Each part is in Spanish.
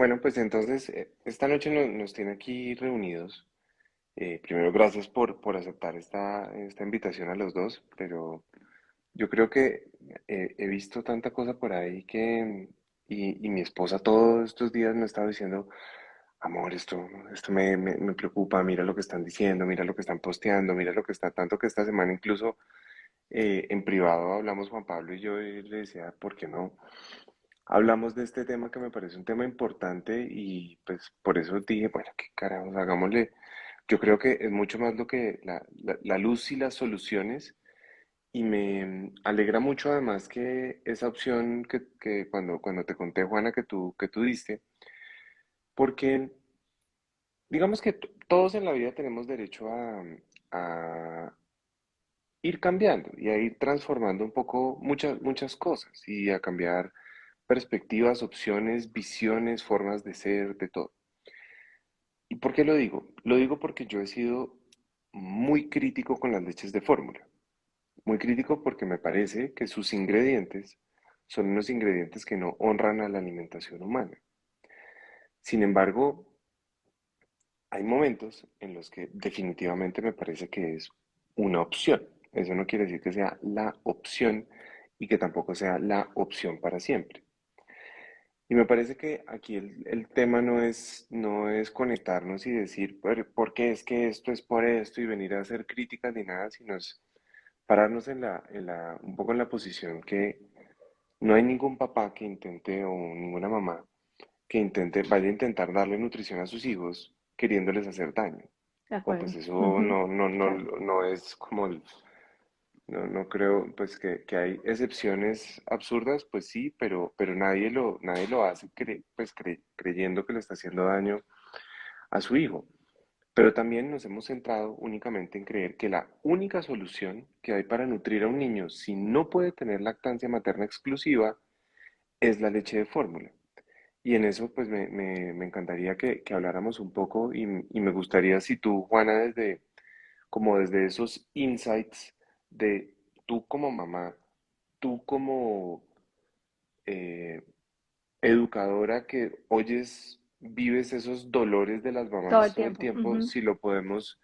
Bueno, pues entonces, esta noche nos tiene aquí reunidos. Primero, gracias por aceptar esta invitación a los dos, pero yo creo que he visto tanta cosa por ahí y mi esposa todos estos días me ha estado diciendo, amor, esto me preocupa, mira lo que están diciendo, mira lo que están posteando, mira lo que está, tanto que esta semana incluso en privado hablamos Juan Pablo y yo y le decía, ¿por qué no? Hablamos de este tema que me parece un tema importante y pues por eso dije, bueno, qué carajos, hagámosle. Yo creo que es mucho más lo que la luz y las soluciones y me alegra mucho además que esa opción que cuando te conté, Juana, que tú diste, porque digamos que todos en la vida tenemos derecho a ir cambiando y a ir transformando un poco muchas cosas y a cambiar perspectivas, opciones, visiones, formas de ser, de todo. ¿Y por qué lo digo? Lo digo porque yo he sido muy crítico con las leches de fórmula. Muy crítico porque me parece que sus ingredientes son unos ingredientes que no honran a la alimentación humana. Sin embargo, hay momentos en los que definitivamente me parece que es una opción. Eso no quiere decir que sea la opción y que tampoco sea la opción para siempre. Y me parece que aquí el tema no es conectarnos y decir por qué es que esto es por esto y venir a hacer críticas ni nada, sino es pararnos un poco en la posición que no hay ningún papá que intente o ninguna mamá que vaya a intentar darle nutrición a sus hijos queriéndoles hacer daño. De O pues acuerdo. eso Ujú, no, claro. no es como no creo, pues que hay excepciones absurdas, pues sí, pero nadie lo hace creyendo que le está haciendo daño a su hijo. Pero también nos hemos centrado únicamente en creer que la única solución que hay para nutrir a un niño si no puede tener lactancia materna exclusiva es la leche de fórmula. Y en eso, pues me encantaría que habláramos un poco y me gustaría si tú, Juana, como desde esos insights de tú como mamá, tú como eh, educadora que oyes, vives esos dolores de las Todo el mamás todo el tiempo. tiempo, Ujú, si lo podemos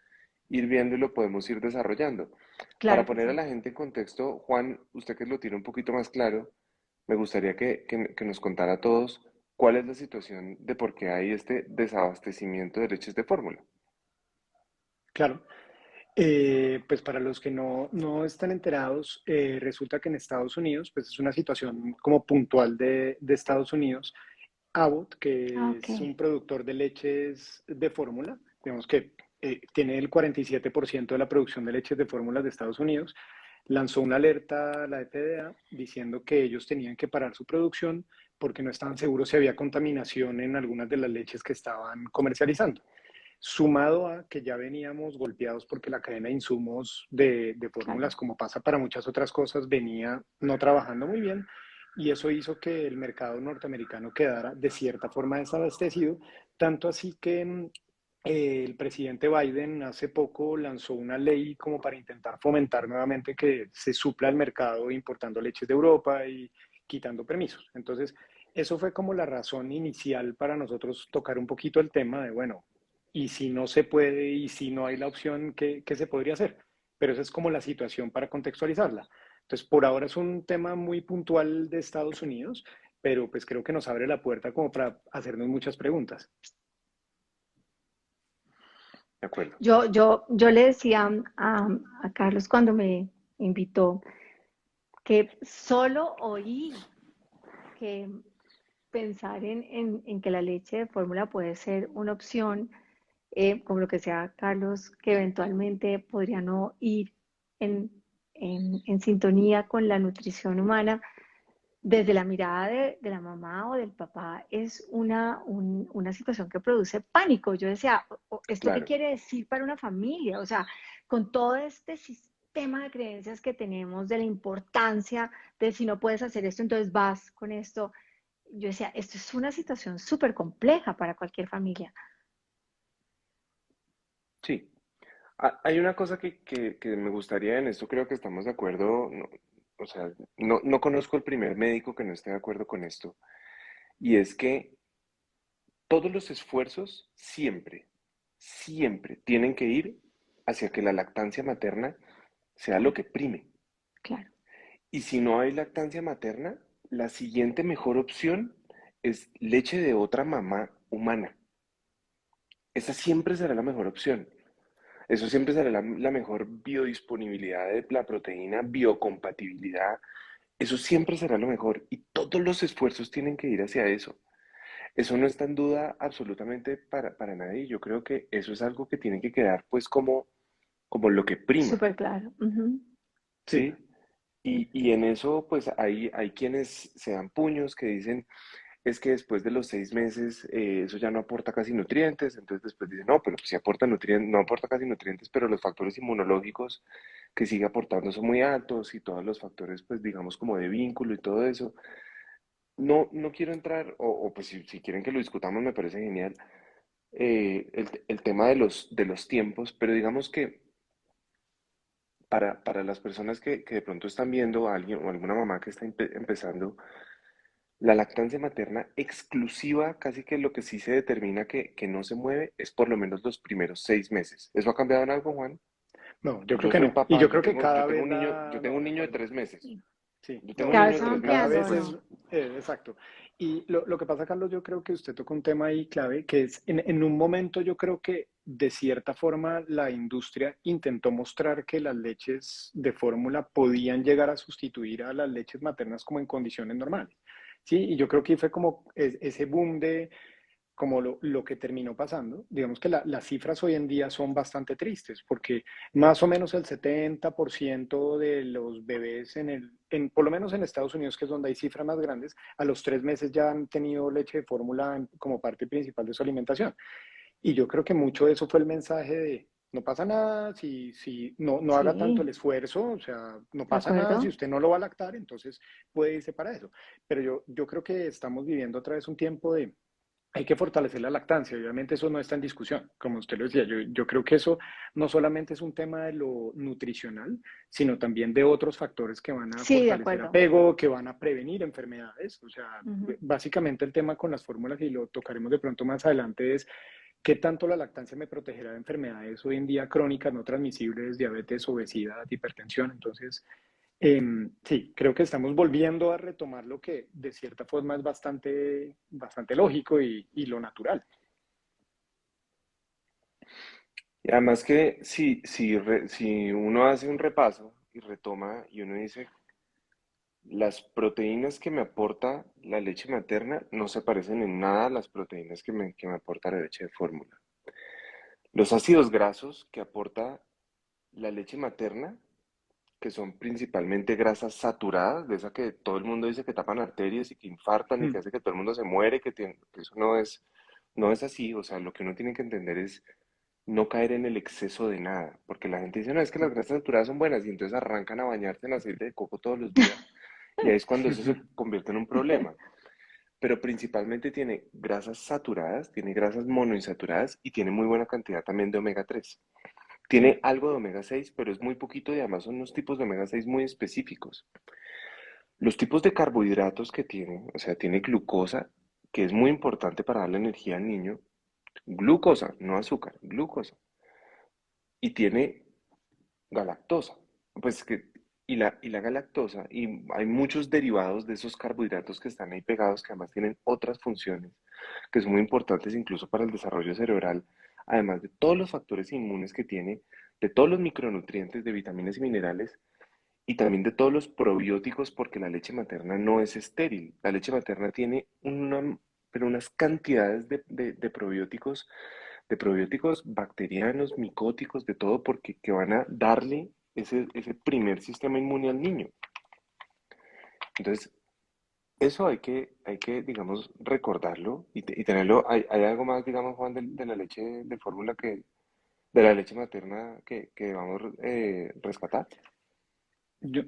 ir viendo y lo podemos ir desarrollando. Para claro que poner a sí. la gente en contexto, Juan, usted que lo tiene un poquito más claro, me gustaría que nos contara a todos cuál es la situación de por qué hay este desabastecimiento de leches de fórmula. Claro. Pues para los que no están enterados, resulta que en Estados Unidos, pues es una situación como puntual de Estados Unidos. Abbott, Ah, que ok. es un productor de leches de fórmula, digamos que tiene el 47% de la producción de leches de fórmula de Estados Unidos, lanzó una alerta a la FDA diciendo que ellos tenían que parar su producción porque no estaban seguros si había contaminación en algunas de las leches que estaban comercializando. Sumado a que ya veníamos golpeados porque la cadena de insumos de Claro. fórmulas, como pasa para muchas otras cosas, venía no trabajando muy bien y eso hizo que el mercado norteamericano quedara de cierta forma desabastecido, tanto así que el presidente Biden hace poco lanzó una ley como para intentar fomentar nuevamente que se supla el mercado importando leches de Europa y quitando permisos. Entonces, eso fue como la razón inicial para nosotros tocar un poquito el tema de, bueno, y si no se puede y si no hay la opción, ¿qué se podría hacer? Pero esa es como la situación para contextualizarla. Entonces, por ahora es un tema muy puntual de Estados Unidos, pero pues creo que nos abre la puerta como para hacernos muchas preguntas. ¿De acuerdo? Yo le decía a Carlos cuando me invitó que solo oí que pensar en que la leche de fórmula puede ser una opción, como lo que sea Carlos, que eventualmente podría no ir en, en sintonía con la nutrición humana, desde la mirada de la mamá o del papá, es una situación que produce pánico. Yo decía, ¿esto qué Claro. quiere decir para una familia? O sea, con todo este sistema de creencias que tenemos de la importancia de si no puedes hacer esto, entonces vas con esto. Yo decía, esto es una situación súper compleja para cualquier familia. Sí. Hay una cosa que me gustaría, en esto creo que estamos de acuerdo, o sea, no conozco el primer médico que no esté de acuerdo con esto, y es que todos los esfuerzos siempre, siempre tienen que ir hacia que la lactancia materna sea lo Claro, que prime. claro. Y si no hay lactancia materna, la siguiente mejor opción es leche de otra mamá humana. Esa siempre será la mejor opción. Eso siempre será la mejor biodisponibilidad de la proteína, biocompatibilidad. Eso siempre será lo mejor. Y todos los esfuerzos tienen que ir hacia eso. Eso no está en duda absolutamente para nadie. Yo creo que eso es algo que tiene que quedar pues como lo que prima, Súper claro. Ujú. Sí, ¿sí? Y en eso pues hay quienes se dan puños que dicen, es que después de los 6 meses eso ya no aporta casi nutrientes, entonces después dicen, no, pero sí aporta nutrientes, no aporta casi nutrientes, pero los factores inmunológicos que sigue aportando son muy altos y todos los factores, pues digamos como de vínculo y todo eso. No, no quiero entrar, o pues si quieren que lo discutamos me parece genial, el tema de los tiempos, pero digamos que para las personas que de pronto están viendo a alguien o alguna mamá que está empezando, la lactancia materna exclusiva, casi que lo que sí se determina que no se mueve, es por lo menos los primeros 6 meses. ¿Eso ha cambiado en algo, Juan? no, yo creo Yo que soy no. Y papá, yo yo creo que tengo, yo cada tengo vez un niño, yo la tengo un van niño de actualizando. 3 meses. Sí. Sí, Yo tengo no, un Cada niño vez de va tres cada meses, vez ampliando, es ¿no? exacto. Y lo que pasa, Carlos, yo creo que usted tocó un tema ahí clave, que es en un momento yo creo que de cierta forma la industria intentó mostrar que las leches de fórmula podían llegar a sustituir a las leches maternas como en condiciones normales. Sí, y yo creo que fue como ese boom de como lo que terminó pasando. Digamos que las cifras hoy en día son bastante tristes, porque más o menos el 70% de los bebés por lo menos en Estados Unidos, que es donde hay cifras más grandes, a los 3 meses ya han tenido leche de fórmula como parte principal de su alimentación. Y yo creo que mucho de eso fue el mensaje de, no pasa nada si no haga tanto Sí, el esfuerzo, o sea, no ¿de pasa nada si acuerdo? usted no lo va a lactar, entonces puede irse para eso. Pero yo creo que estamos viviendo otra vez un tiempo de, hay que fortalecer la lactancia, obviamente eso no está en discusión, como usted lo decía, yo creo que eso no solamente es un tema de lo nutricional, sino también de otros factores que van a Sí, de fortalecer acuerdo. apego, que van a prevenir enfermedades, o sea, Ujú. básicamente el tema con las fórmulas, y lo tocaremos de pronto más adelante, es qué tanto la lactancia me protegerá de enfermedades hoy en día crónicas, no transmisibles, diabetes, obesidad, hipertensión, entonces sí, creo que estamos volviendo a retomar lo que de cierta forma es bastante lógico y lo natural. Y además que si uno hace un repaso y retoma y uno dice, las proteínas que me aporta la leche materna no se parecen en nada a las proteínas que me aporta la leche de fórmula. Los ácidos grasos que aporta la leche materna, que son principalmente grasas saturadas, de esa que todo el mundo dice que tapan arterias y que infartan y que Mm, hace que todo el mundo se muere, que eso no es así. O sea, lo que uno tiene que entender es no caer en el exceso de nada, porque la gente dice, no, es que las grasas saturadas son buenas y entonces arrancan a bañarse en aceite de coco todos los días y ahí es cuando eso se convierte en un problema. Pero principalmente tiene grasas saturadas, tiene grasas monoinsaturadas y tiene muy buena cantidad también de omega 3. sí, Tiene algo de omega 6, pero es muy poquito y además son unos tipos de omega 6 muy específicos. Los tipos de carbohidratos que tiene, o sea, tiene glucosa, que es muy importante para darle energía al niño, glucosa, no azúcar, glucosa, y tiene galactosa. Pues que, y la galactosa, y hay muchos derivados de esos carbohidratos que están ahí pegados, que además tienen otras funciones, que son muy importantes incluso para el desarrollo cerebral, además de todos los factores inmunes que tiene, de todos los micronutrientes, de vitaminas y minerales, y también de todos los probióticos, porque la leche materna no es estéril. La leche materna tiene pero unas cantidades de probióticos bacterianos, micóticos, de todo, porque que van a darle ese primer sistema inmune al niño. Entonces, eso hay que, digamos, recordarlo y tenerlo. Hay algo más, digamos, Juan, de la leche de fórmula de la leche materna que vamos a rescatar.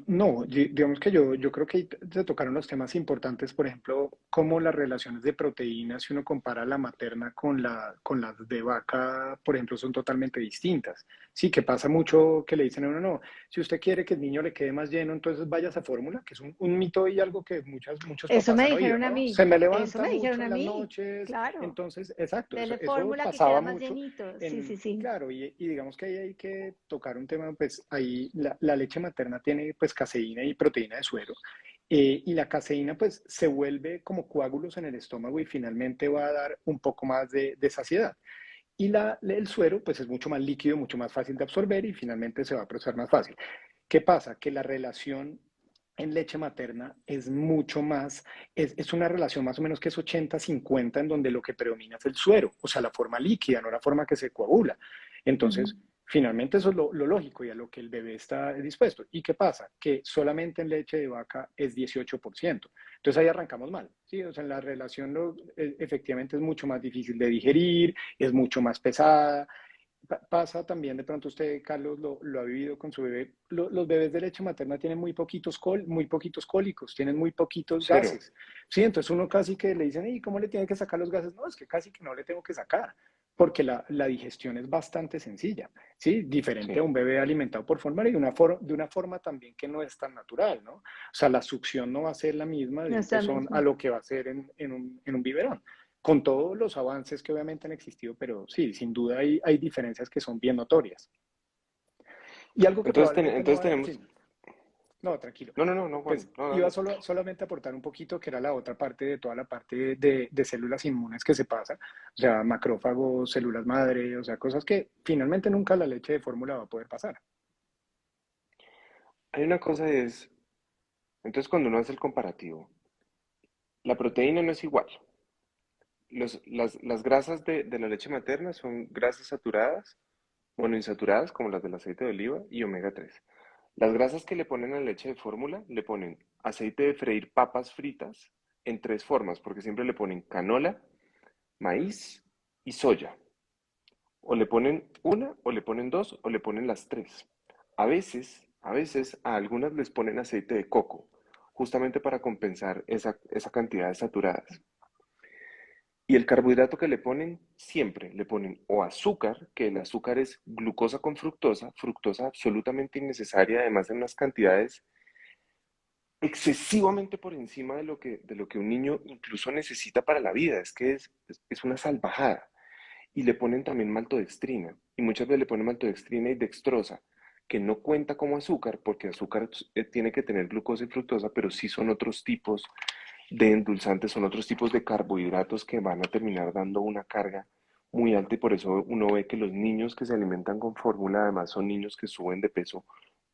No, digamos que yo creo que ahí se tocaron los temas importantes, por ejemplo, cómo las relaciones de proteínas, si uno compara la materna con las de vaca, por ejemplo, son totalmente distintas. Sí, que pasa mucho que le dicen a uno, no, si usted quiere que el niño le quede más lleno, entonces vaya a esa fórmula, que es un mito y algo que muchos Eso papás me han oído, dijeron a ¿no? mí, Se me eso levanta me dijeron mucho a en las mí, noches, claro. entonces, exacto, Dele eso fórmula que queda pasaba más mucho llenito. Sí, sí, sí. claro, y digamos que ahí hay que tocar un tema, pues ahí la leche materna tiene pues caseína y proteína de suero, y la caseína pues se vuelve como coágulos en el estómago y finalmente va a dar un poco más de saciedad. Y el suero pues es mucho más líquido, mucho más fácil de absorber y finalmente se va a procesar más fácil. ¿Qué pasa? Que la relación en leche materna es mucho más, es una relación más o menos que es 80-50 en donde lo que predomina es el suero, o sea, la forma líquida, no la forma que se coagula. Ujú. Entonces, finalmente eso es lo lógico y a lo que el bebé está dispuesto. ¿Y qué pasa? Que solamente en leche de vaca es 18%. Entonces ahí arrancamos mal, ¿sí? O sea, en la relación efectivamente es mucho más difícil de digerir, es mucho más pesada, pasa también, de pronto usted, Carlos, lo ha vivido con su bebé. Los bebés de leche materna tienen muy poquitos cólicos, tienen muy poquitos Cero. gases. Sí, entonces uno casi que le dicen, ¿y cómo le tiene que sacar los gases? No, es que casi que no le tengo que sacar, porque la digestión es bastante sencilla, ¿sí? Diferente a Sí. un bebé alimentado por fórmula y de una forma también que no es tan natural, ¿no? O sea, la succión no va a ser la misma de No un es la pezón a misma. lo que va a ser en un biberón con todos los avances que obviamente han existido, pero sí, sin duda hay diferencias que son bien notorias. Y algo que probablemente no Entonces va, tenemos... sí, no, tranquilo. No, no, no, no, Juan, Pues no, iba dale. solamente a aportar un poquito, que era la otra parte de toda la parte de células inmunes que se pasa, o sea, macrófagos, células madre, o sea, cosas que finalmente nunca la leche de fórmula va a poder pasar. Hay una cosa es, entonces cuando uno hace el comparativo, la proteína no es igual. Las grasas de la leche materna son grasas saturadas, monoinsaturadas, como las del aceite de oliva, y omega 3. Las grasas que le ponen a la leche de fórmula, le ponen aceite de freír papas fritas en tres formas, porque siempre le ponen canola, maíz y soya. O le ponen una, o le ponen dos, o le ponen las tres. A veces a algunas les ponen aceite de coco, justamente para compensar esa cantidad de saturadas. Y el carbohidrato que le ponen, siempre le ponen o azúcar, que el azúcar es glucosa con fructosa, fructosa absolutamente innecesaria, además en unas cantidades excesivamente por encima de lo que un niño incluso necesita para la vida. Es que es una salvajada. Y le ponen también maltodextrina. Y muchas veces le ponen maltodextrina y dextrosa, que no cuenta como azúcar, porque azúcar tiene que tener glucosa y fructosa, pero sí son otros tipos de endulzantes, son otros tipos de carbohidratos que van a terminar dando una carga muy alta y por eso uno ve que los niños que se alimentan con fórmula además son niños que suben de peso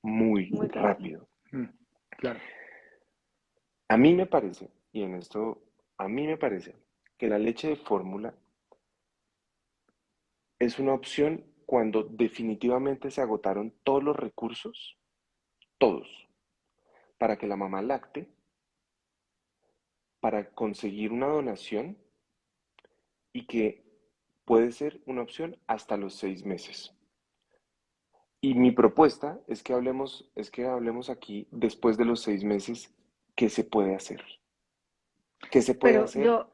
muy Muy rápido. rápido. Mm, claro. A mí me parece, y en esto, a mí me parece que la leche de fórmula es una opción cuando definitivamente se agotaron todos los recursos, todos, para que la mamá lacte, para conseguir una donación y que puede ser una opción hasta los 6 meses. Y mi propuesta es que hablemos aquí después de los 6 meses, ¿qué se puede hacer? ¿Qué se puede Pero hacer yo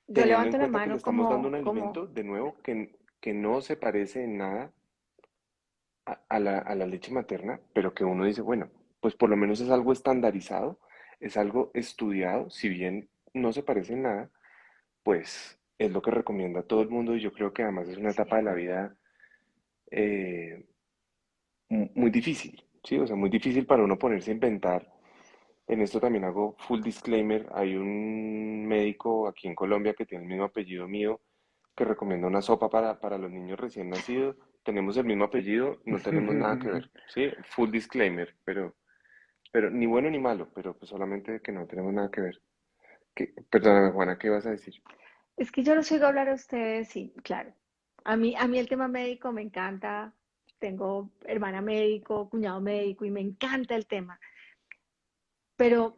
teniendo en levanto la cuenta que le mano estamos dando un como, alimento, de nuevo, que no se parece en nada a la leche materna, pero que uno dice, bueno, pues por lo menos es algo estandarizado, es algo estudiado, si bien no se parece en nada, pues es lo que recomienda todo el mundo y yo creo que además es una sí, de etapa de la acuerdo. vida eh, muy difícil, ¿sí? O sea, muy difícil para uno ponerse a inventar. En esto también hago full disclaimer. Hay un médico aquí en Colombia que tiene el mismo apellido mío que recomienda una sopa para los niños recién nacidos. Tenemos el mismo apellido, no tenemos nada que ver, ¿sí? Full disclaimer, pero ni bueno ni malo, pero pues solamente que no tenemos nada que ver. Perdóname, Juana, ¿qué vas a decir? Es que yo los oigo hablar a ustedes, sí, claro. A mí el tema médico me encanta. Tengo hermana médico, cuñado médico y me encanta el tema. Pero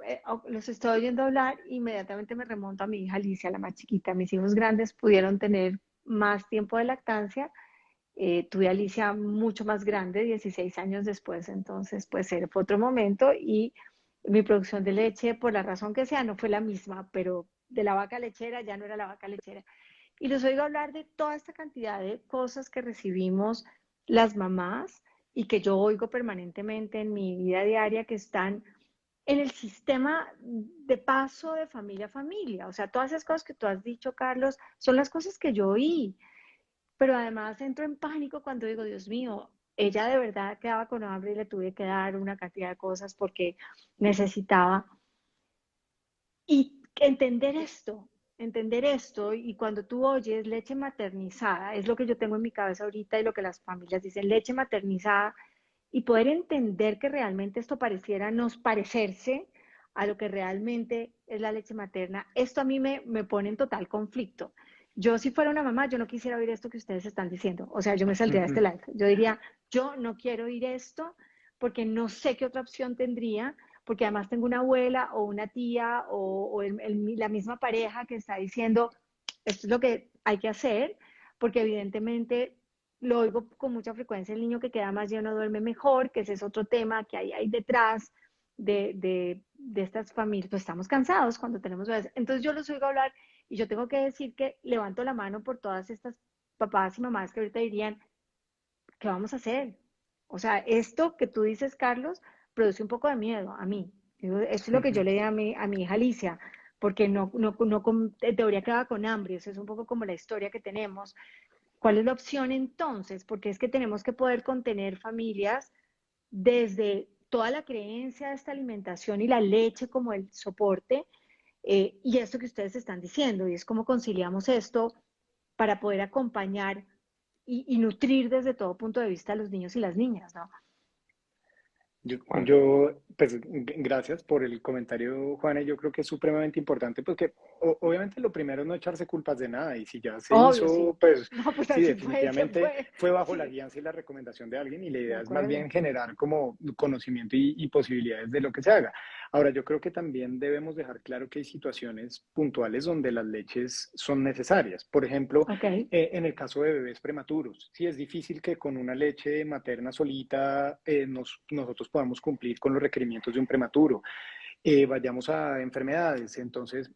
los estoy oyendo hablar, inmediatamente me remonto a mi hija Alicia, la más chiquita. Mis hijos grandes pudieron tener más tiempo de lactancia Tuve a Alicia mucho más grande, 16 años después, entonces pues fue otro momento y mi producción de leche, por la razón que sea, no fue la misma, pero de la vaca lechera ya no era la vaca lechera. Y les oigo hablar de toda esta cantidad de cosas que recibimos las mamás y que yo oigo permanentemente en mi vida diaria que están en el sistema de paso de familia a familia. O sea, todas esas cosas que tú has dicho, Carlos, son las cosas que yo oí. Pero además entro en pánico cuando digo, Dios mío, ella de verdad quedaba con hambre y le tuve que dar una cantidad de cosas porque necesitaba. Y entender esto, y cuando tú oyes leche maternizada, es lo que yo tengo en mi cabeza ahorita y lo que las familias dicen, leche maternizada, y poder entender que realmente esto pareciera nos parecerse a lo que realmente es la leche materna, esto a mí me pone en total conflicto. Yo si fuera una mamá, yo no quisiera oír esto que ustedes están diciendo. O sea, yo me saldría de este live. Yo diría, yo no quiero oír esto porque no sé qué otra opción tendría, porque además tengo una abuela o una tía o la misma pareja que está diciendo, esto es lo que hay que hacer, porque evidentemente lo oigo con mucha frecuencia, el niño que queda más lleno duerme mejor, que ese es otro tema que hay detrás de estas familias, pues estamos cansados cuando tenemos bebés. Entonces yo los oigo hablar y yo tengo que decir que levanto la mano por todas estas papás y mamás que ahorita dirían, ¿qué vamos a hacer? O sea, esto que tú dices, Carlos, produce un poco de miedo a mí. Esto es lo que yo le di a mi hija Alicia, porque en teoría quedaba con hambre, eso es un poco como la historia que tenemos. ¿Cuál es la opción entonces? Porque es que tenemos que poder contener familias desde toda la creencia de esta alimentación y la leche como el soporte, y esto que ustedes están diciendo, y es cómo conciliamos esto para poder acompañar y nutrir desde todo punto de vista a los niños y las niñas, ¿no? Juan. Pues gracias por el comentario, Juana. Yo creo que es supremamente importante porque obviamente lo primero es no echarse culpas de nada y si ya se Obvio, sí. hizo, pues No, pues sí, así fue, se definitivamente fue. fue bajo la Sí, guianza y la recomendación de alguien y la de idea es más acuerdo. bien generar como conocimiento y posibilidades de lo que se haga. Ahora, yo creo que también debemos dejar claro que hay situaciones puntuales donde las leches son necesarias. Por ejemplo, Ok. en el caso de bebés prematuros, sí es difícil que con una leche materna solita nosotros podamos cumplir con los requerimientos de un prematuro. Vayamos a enfermedades, entonces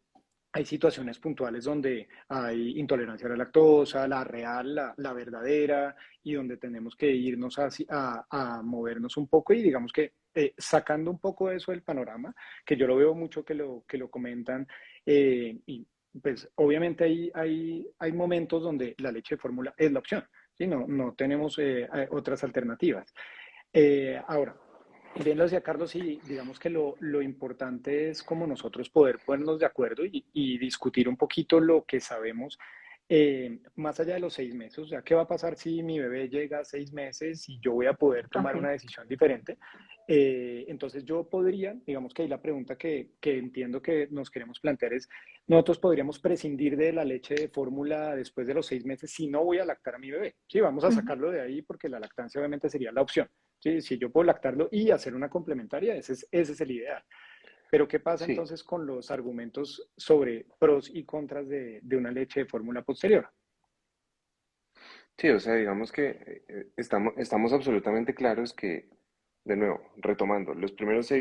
hay situaciones puntuales donde hay intolerancia a la lactosa, la real, la verdadera, y donde tenemos que irnos a movernos un poco y digamos que sacando un poco eso del panorama, que yo lo veo mucho que lo comentan, y pues obviamente hay momentos donde la leche de fórmula es la opción, ¿sí? No tenemos otras alternativas. Ahora, bien lo decía Carlos, y digamos que lo importante es como nosotros poder ponernos de acuerdo y discutir un poquito lo que sabemos más allá de los 6 meses. O sea, ¿qué va a pasar si mi bebé llega a 6 meses y yo voy a poder Ok. tomar una decisión diferente? Entonces yo podría, digamos que ahí la pregunta que entiendo que nos queremos plantear es, nosotros podríamos prescindir de la leche de fórmula después de los 6 meses si no voy a lactar a mi bebé. Sí, vamos a Ujú. sacarlo de ahí porque la lactancia obviamente sería la opción. Sí, si yo puedo lactarlo y hacer una complementaria, ese es el ideal. Pero ¿qué pasa Sí, entonces con los argumentos sobre pros y contras de una leche de fórmula posterior? sí, o sea, digamos que estamos absolutamente claros que, de nuevo, retomando, los No primeros, nos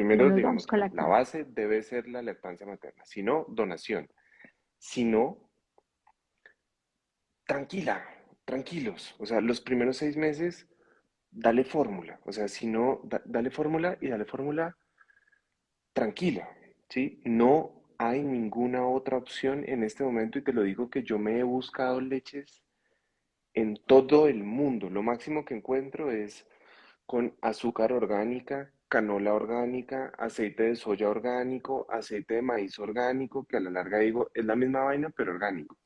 vamos digamos, con la lactancia. base debe ser la lactancia materna, si no, donación, si no, tranquila, tranquilos, o sea, los primeros 6 meses, dale fórmula, o sea, si no, dale fórmula y dale fórmula tranquila, ¿sí? No hay ninguna otra opción en este momento y te lo digo que yo me he buscado leches en todo el mundo. Lo máximo que encuentro es con azúcar orgánica, canola orgánica, aceite de soya orgánico, aceite de maíz orgánico, que a la larga digo, es la misma vaina, pero orgánico.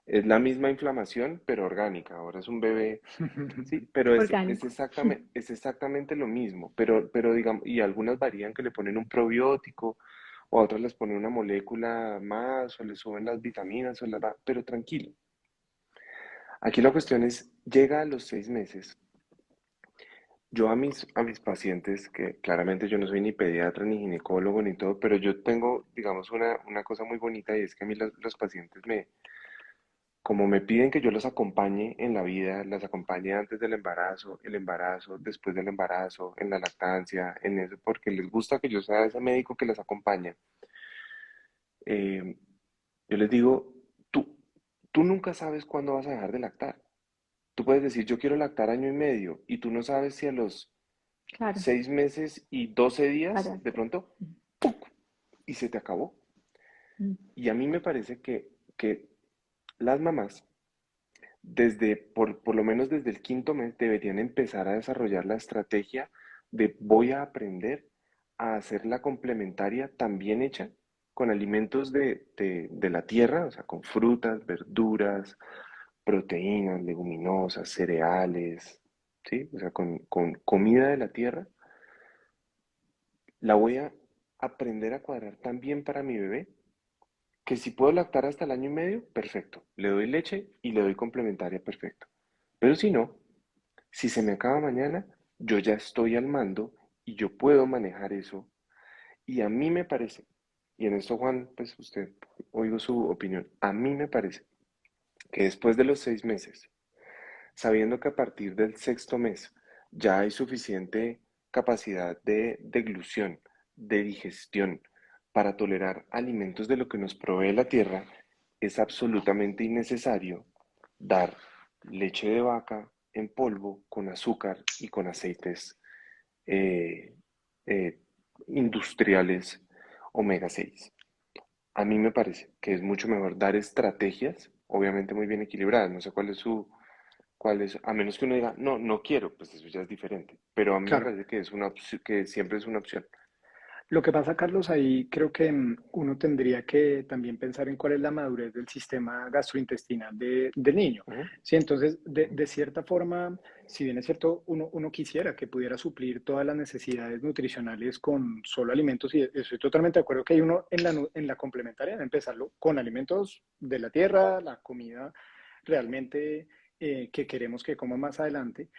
Es la misma inflamación, pero orgánica. Ahora es un bebé, sí, pero Orgánico. es exactamente lo mismo. Pero digamos, y algunas varían que le ponen un probiótico, o a otras les ponen una molécula más, o le suben las vitaminas, pero tranquilo. Aquí la cuestión es, llega a los 6 meses. Yo a mis pacientes, que claramente yo no soy ni pediatra, ni ginecólogo, ni todo, pero yo tengo, digamos, una cosa muy bonita y es que a mí los pacientes como me piden que yo los acompañe en la vida, las acompañe antes del embarazo, el embarazo, después del embarazo, en la lactancia, en eso, porque les gusta que yo sea ese médico que las acompaña. eh, yo les digo, tú nunca sabes cuándo vas a dejar de lactar. Tú puedes decir, yo quiero lactar año y medio, y tú no sabes si a los Claro, 6 meses y 12 días, para. de pronto, ¡puc! Y se te acabó. Mm. Y a mí me parece que las mamás, por lo menos desde el quinto mes, deberían empezar a desarrollar la estrategia de voy a aprender a hacer la complementaria también hecha con alimentos de la tierra, o sea, con frutas, verduras, proteínas, leguminosas, cereales, ¿sí? O sea, con comida de la tierra, la voy a aprender a cuadrar tan bien para mi bebé que si puedo lactar hasta el año y medio, perfecto. Le doy leche y le doy complementaria, perfecto. Pero si no, si se me acaba mañana, yo ya estoy al mando y yo puedo manejar eso. Y a mí me parece, y en esto Juan, pues usted, oigo su opinión, a mí me parece que después de los 6 meses, sabiendo que a partir del sexto mes ya hay suficiente capacidad de deglución, de digestión, para tolerar alimentos de lo que nos provee la tierra, es absolutamente innecesario dar leche de vaca en polvo con azúcar y con aceites eh, eh, industriales omega 6. A mí me parece que es mucho mejor dar estrategias, obviamente muy bien equilibradas. No sé cuál es, a menos que uno diga, no, no quiero, pues eso ya es diferente. Pero a mí me Claro. parece que es una que siempre es una opción. Lo que pasa, Carlos, ahí creo que uno tendría que también pensar en cuál es la madurez del sistema gastrointestinal del niño. Ujú, Sí, entonces, ujú. de cierta forma, si bien es cierto, uno quisiera que pudiera suplir todas las necesidades nutricionales con solo alimentos, y estoy totalmente de acuerdo que hay uno en la complementaria de empezarlo con alimentos de la tierra, la comida realmente que queremos que coma más adelante.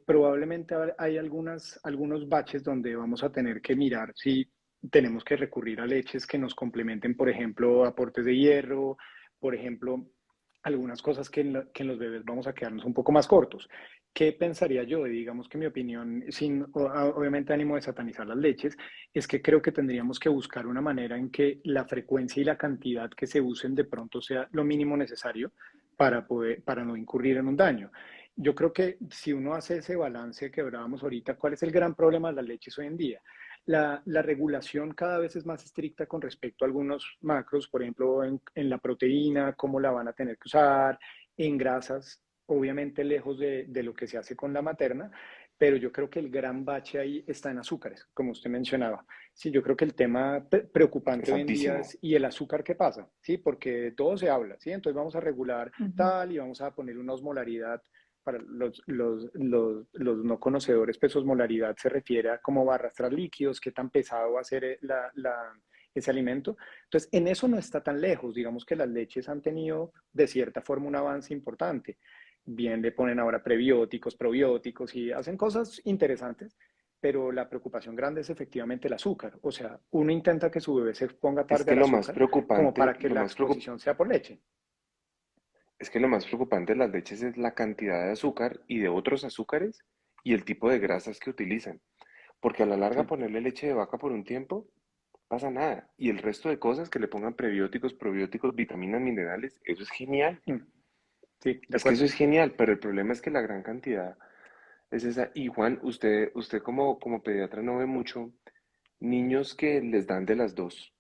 Probablemente hay algunos baches donde vamos a tener que mirar si tenemos que recurrir a leches que nos complementen, por ejemplo, aportes de hierro, por ejemplo, algunas cosas que en los bebés vamos a quedarnos un poco más cortos. ¿Qué pensaría yo? Digamos que mi opinión, sin obviamente ánimo de satanizar las leches, es que creo que tendríamos que buscar una manera en que la frecuencia y la cantidad que se usen de pronto sea lo mínimo necesario para no incurrir en un daño. Yo creo que si uno hace ese balance que hablábamos ahorita, ¿cuál es el gran problema de las leches hoy en día? La regulación cada vez es más estricta con respecto a algunos macros, por ejemplo, en la proteína, cómo la van a tener que usar, en grasas, obviamente lejos de lo que se hace con la materna, pero yo creo que el gran bache ahí está en azúcares, como usted mencionaba. Sí, yo creo que el tema preocupante Es hoy en día altísimo. es, ¿y el azúcar qué pasa? Sí, porque de todo se habla, ¿sí? Entonces vamos a regular Ujú. tal y vamos a poner una osmolaridad para los no conocedores, pues osmolaridad se refiere a cómo va a arrastrar líquidos, qué tan pesado va a ser ese alimento. Entonces, en eso no está tan lejos. Digamos que las leches han tenido, de cierta forma, un avance importante. Bien, le ponen ahora prebióticos, probióticos y hacen cosas interesantes, pero la preocupación grande es efectivamente el azúcar. O sea, uno intenta que su bebé se exponga Es tarde que al lo más azúcar como preocupante, para que la exposición sea por leche. es que lo más preocupante de las leches es la cantidad de azúcar y de otros azúcares y el tipo de grasas que utilizan. Porque a la larga Sí. ponerle leche de vaca por un tiempo pasa nada. Y el resto de cosas que le pongan prebióticos, probióticos, vitaminas, minerales, eso es genial. Mm, sí, de Es que eso acuerdo. es genial, pero el problema es que la gran cantidad es esa. Y Juan, usted como pediatra no ve mucho niños que les dan de las dos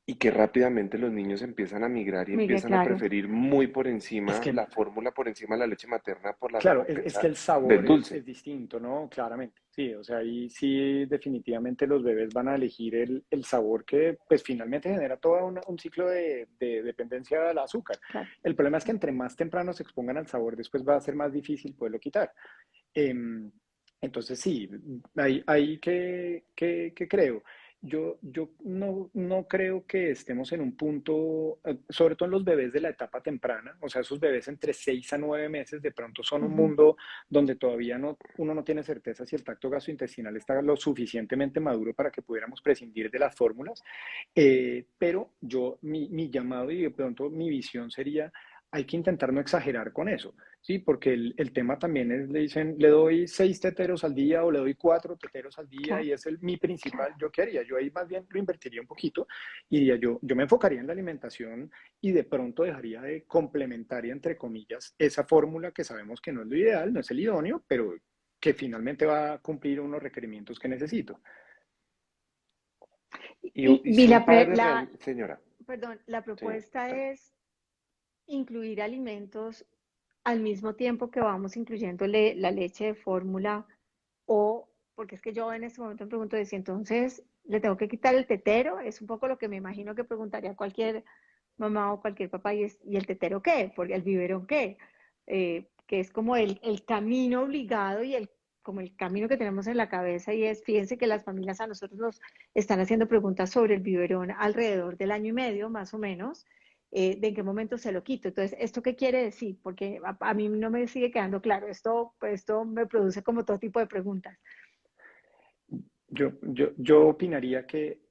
y que rápidamente los niños empiezan a migrar y Miguel, empiezan a claro. preferir muy por Es encima que la fórmula, por encima de la leche materna por la claro, es que recompensa el sabor del dulce. es distinto, ¿no? Claramente, sí, o sea, ahí sí definitivamente los bebés van a elegir el sabor que pues finalmente genera todo un ciclo de dependencia del azúcar. Claro. El problema es que entre más temprano se expongan al sabor, después va a ser más difícil poderlo quitar. Em, entonces sí, ahí que creo. Yo no creo que estemos en un punto, sobre todo en los bebés de la etapa temprana, o sea, esos bebés entre 6 a 9 meses, de pronto son un Ujú. mundo donde todavía uno no tiene certeza si el tracto gastrointestinal está lo suficientemente maduro para que pudiéramos prescindir de las fórmulas, pero mi llamado y de pronto mi visión sería hay que intentar no exagerar con eso, ¿sí? Porque el tema también es, le dicen, le doy 6 teteros al día o le doy 4 teteros al día Claro, y es mi principal, claro. ¿yo qué haría? Yo ahí más bien lo invertiría un poquito y diría yo me enfocaría en la alimentación y de pronto dejaría de complementaria, entre comillas, esa fórmula que sabemos que no es lo ideal, no es el idóneo, pero que finalmente va a cumplir unos requerimientos que necesito. Y, Y si un padre la, señora, perdón, la señora, propuesta es incluir alimentos al mismo tiempo que vamos incluyendo la leche de fórmula o, porque es que yo en este momento me pregunto de si entonces le tengo que quitar el tetero, es un poco lo que me imagino que preguntaría cualquier mamá o cualquier papá, y el tetero qué, porque el biberón qué, que es como el camino obligado y como el camino que tenemos en la cabeza y es, fíjense que las familias a nosotros nos están haciendo preguntas sobre el biberón alrededor del año y medio, más o menos, de en qué momento se lo quito. Entonces, ¿esto qué quiere decir? Porque a mí no me sigue quedando claro. Esto me produce como todo tipo de preguntas. Yo opinaría que,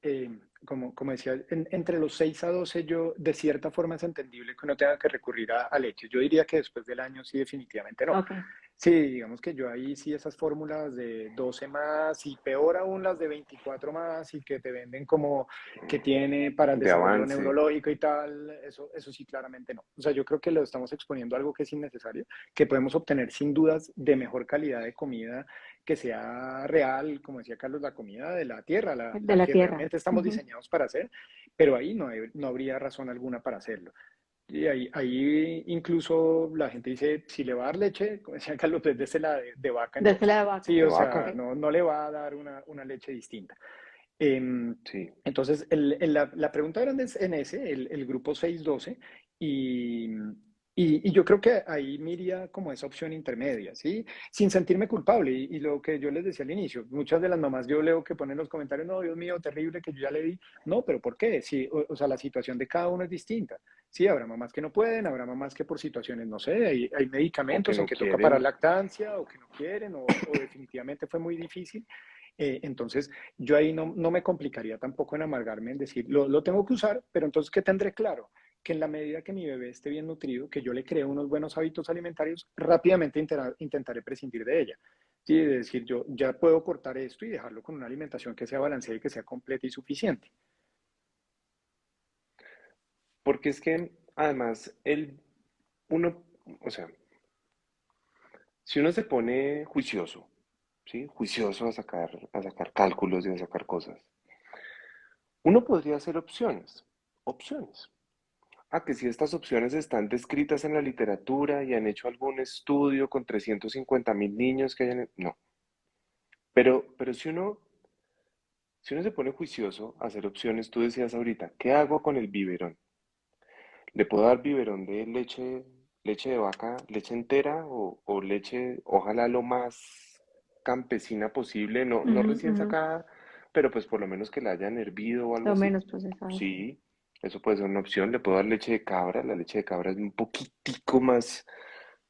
como decía, entre los 6 a 12 yo, de cierta forma es entendible que uno tenga que recurrir a leche. Yo diría que después del año sí, definitivamente no. Ok, Sí, digamos que yo ahí sí esas fórmulas de 12 más y peor aún las de 24 más y que te venden como que tiene para el de desarrollo avance, neurológico y tal, eso sí claramente no. O sea, yo creo que lo estamos exponiendo a algo que es innecesario, que podemos obtener sin dudas de mejor calidad de comida que sea real, como decía Carlos, la comida de la tierra, de la la que tierra. realmente estamos Ujú. diseñados para hacer, pero ahí no habría razón alguna para hacerlo. Y ahí incluso la gente dice, si le va a dar leche, como decía Carlos, pues désela de vaca Desde entonces. la de vaca. Sí, de o Ok. sea, vaca, no le va a dar una leche distinta. Em, sí. entonces, la pregunta era en ese, el grupo 6-12, y, y yo creo que ahí me iría como esa opción intermedia, ¿sí? Sin sentirme culpable. Y lo que yo les decía al inicio, muchas de las mamás yo leo que ponen los comentarios, no, Dios mío, terrible, que yo ya le di. No, pero ¿por qué? Sí, o sea, la situación de cada uno es distinta. Sí, habrá mamás que no pueden, habrá mamás que por situaciones, no sé, hay O que medicamentos en no que toca parar quieren, lactancia o que no quieren o definitivamente fue muy difícil. Entonces, yo ahí no me complicaría tampoco en amargarme en decir, lo tengo que usar, pero entonces, ¿qué tendré claro? Que en la medida que mi bebé esté bien nutrido, que yo le cree unos buenos hábitos alimentarios, rápidamente intentaré prescindir de ella. Sí, es decir, yo ya puedo cortar esto y dejarlo con una alimentación que sea balanceada y que sea completa y suficiente. porque es que además uno, o sea, si uno se pone juicioso, ¿sí? Juicioso a sacar cálculos y a sacar cosas, uno podría hacer opciones, opciones. Ah, que si estas opciones están descritas en la literatura y han hecho algún estudio con 350.000 niños que hayan... No, pero si uno se pone juicioso a hacer opciones, tú decías ahorita, ¿qué hago con el biberón? ¿Le puedo dar biberón de leche de vaca, leche entera o leche, ojalá lo más campesina posible, no Ujú, recién ujú. sacada, pero pues por lo menos que la hayan hervido o algo Lo así? menos procesado. Sí, eso puede ser una opción. Le puedo dar leche de cabra, la leche de cabra es un poquitico más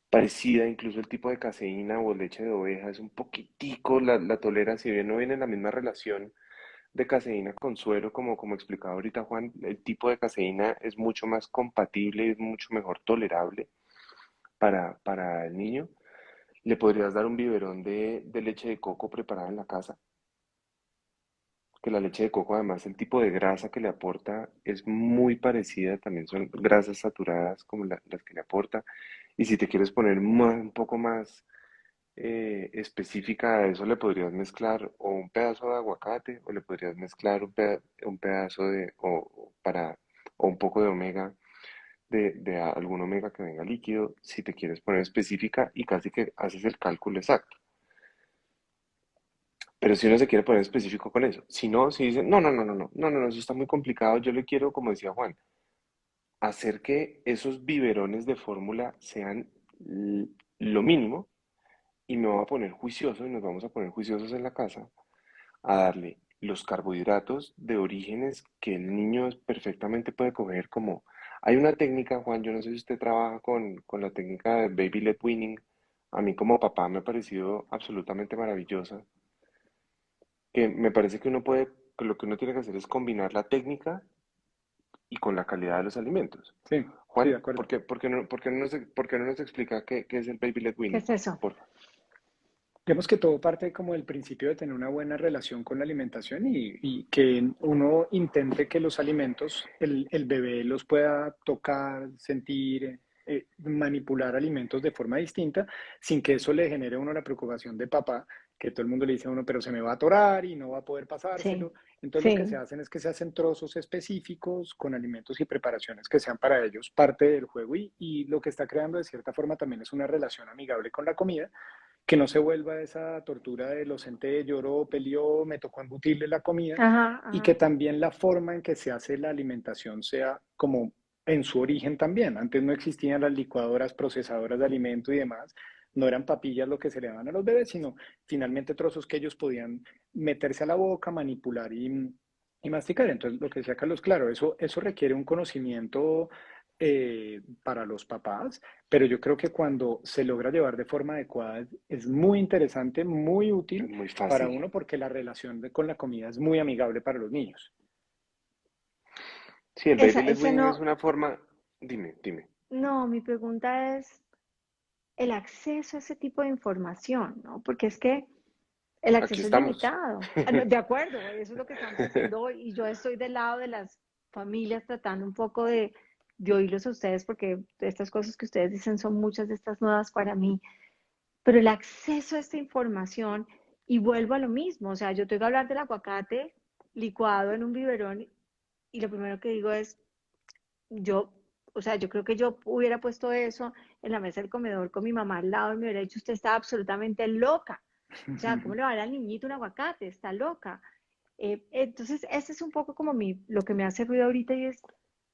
parecida, incluso el tipo de caseína o leche de oveja es un poquitico, la tolera, si bien no viene en la misma relación de caseína con suero, como explicaba ahorita Juan, el tipo de caseína es mucho más compatible y es mucho mejor tolerable para el niño. Le podrías dar un biberón de leche de coco preparada en la casa, que la leche de coco además el tipo de grasa que le aporta es muy parecida, también son grasas saturadas como las que le aporta. Y si te quieres poner un poco más específica a eso, le podrías mezclar o un pedazo de aguacate o le podrías mezclar un pedazo o un poco de omega, de algún omega que venga líquido, si te quieres poner específica y casi que haces el cálculo exacto. Pero si uno se quiere poner específico con eso, si no, si dicen, no, eso está muy complicado, yo le quiero, como decía Juan, hacer que esos biberones de fórmula sean lo mínimo y me voy a poner juicioso y nos vamos a poner juiciosos en la casa a darle los carbohidratos de orígenes que el niño perfectamente puede coger como... Hay una técnica, Juan, yo no sé si usted trabaja con la técnica de Baby Led Weaning, a mí como papá me ha parecido absolutamente maravillosa, que me parece que uno puede, que lo que uno tiene que hacer es combinar la técnica y con la calidad de los alimentos. Sí, sí, de Juan, acuerdo. por qué no nos explica qué es el baby led ¿Qué weaning? es eso? Por Digamos que todo parte como del principio de tener una buena relación con la alimentación y que uno intente que los alimentos, el bebé los pueda tocar, sentir, manipular alimentos de forma distinta, sin que eso le genere a uno la preocupación de papá, que todo el mundo le dice a uno, pero se me va a atorar y no va a poder Sí, pasárselo. Entonces lo que se sí. hacen es que se hacen trozos específicos con alimentos y preparaciones que sean para ellos parte del juego y lo que está creando de cierta forma también es una relación amigable con la comida que no se vuelva esa tortura de lo senté, lloró, peleó, me tocó embutirle la comida Ajá, y que ajá. también la forma en que se hace la alimentación sea como en su origen también. Antes no existían las licuadoras procesadoras de alimento y demás. No eran papillas lo que se le daban a los bebés, sino finalmente trozos que ellos podían meterse a la boca, manipular y masticar. Entonces, lo que decía Carlos, claro, eso requiere un conocimiento para los papás, pero yo creo que cuando se logra llevar de forma adecuada es muy interesante, muy es útil muy para fácil. uno porque la relación con la comida es muy amigable para los niños. Sí, el baby led Ese weaning es no, una forma, dime, no, mi pregunta es el acceso a ese tipo de información, ¿no? Porque es que el aquí acceso es estamos. limitado. No, de acuerdo, eso es lo que estamos haciendo hoy y yo estoy del lado de las familias tratando un poco de oírlos a ustedes porque estas cosas que ustedes dicen son muchas de estas nuevas para mí, pero el acceso a esta información y vuelvo a lo mismo, o sea, yo tengo que hablar del aguacate licuado en un biberón y lo primero que digo es, yo, o sea, yo creo que yo hubiera puesto eso en la mesa del comedor con mi mamá al lado y me hubiera dicho, usted está absolutamente loca. O sea, ¿cómo le va a dar al niñito un aguacate? Está loca. Entonces, ese es un poco como lo que me hace ruido ahorita y es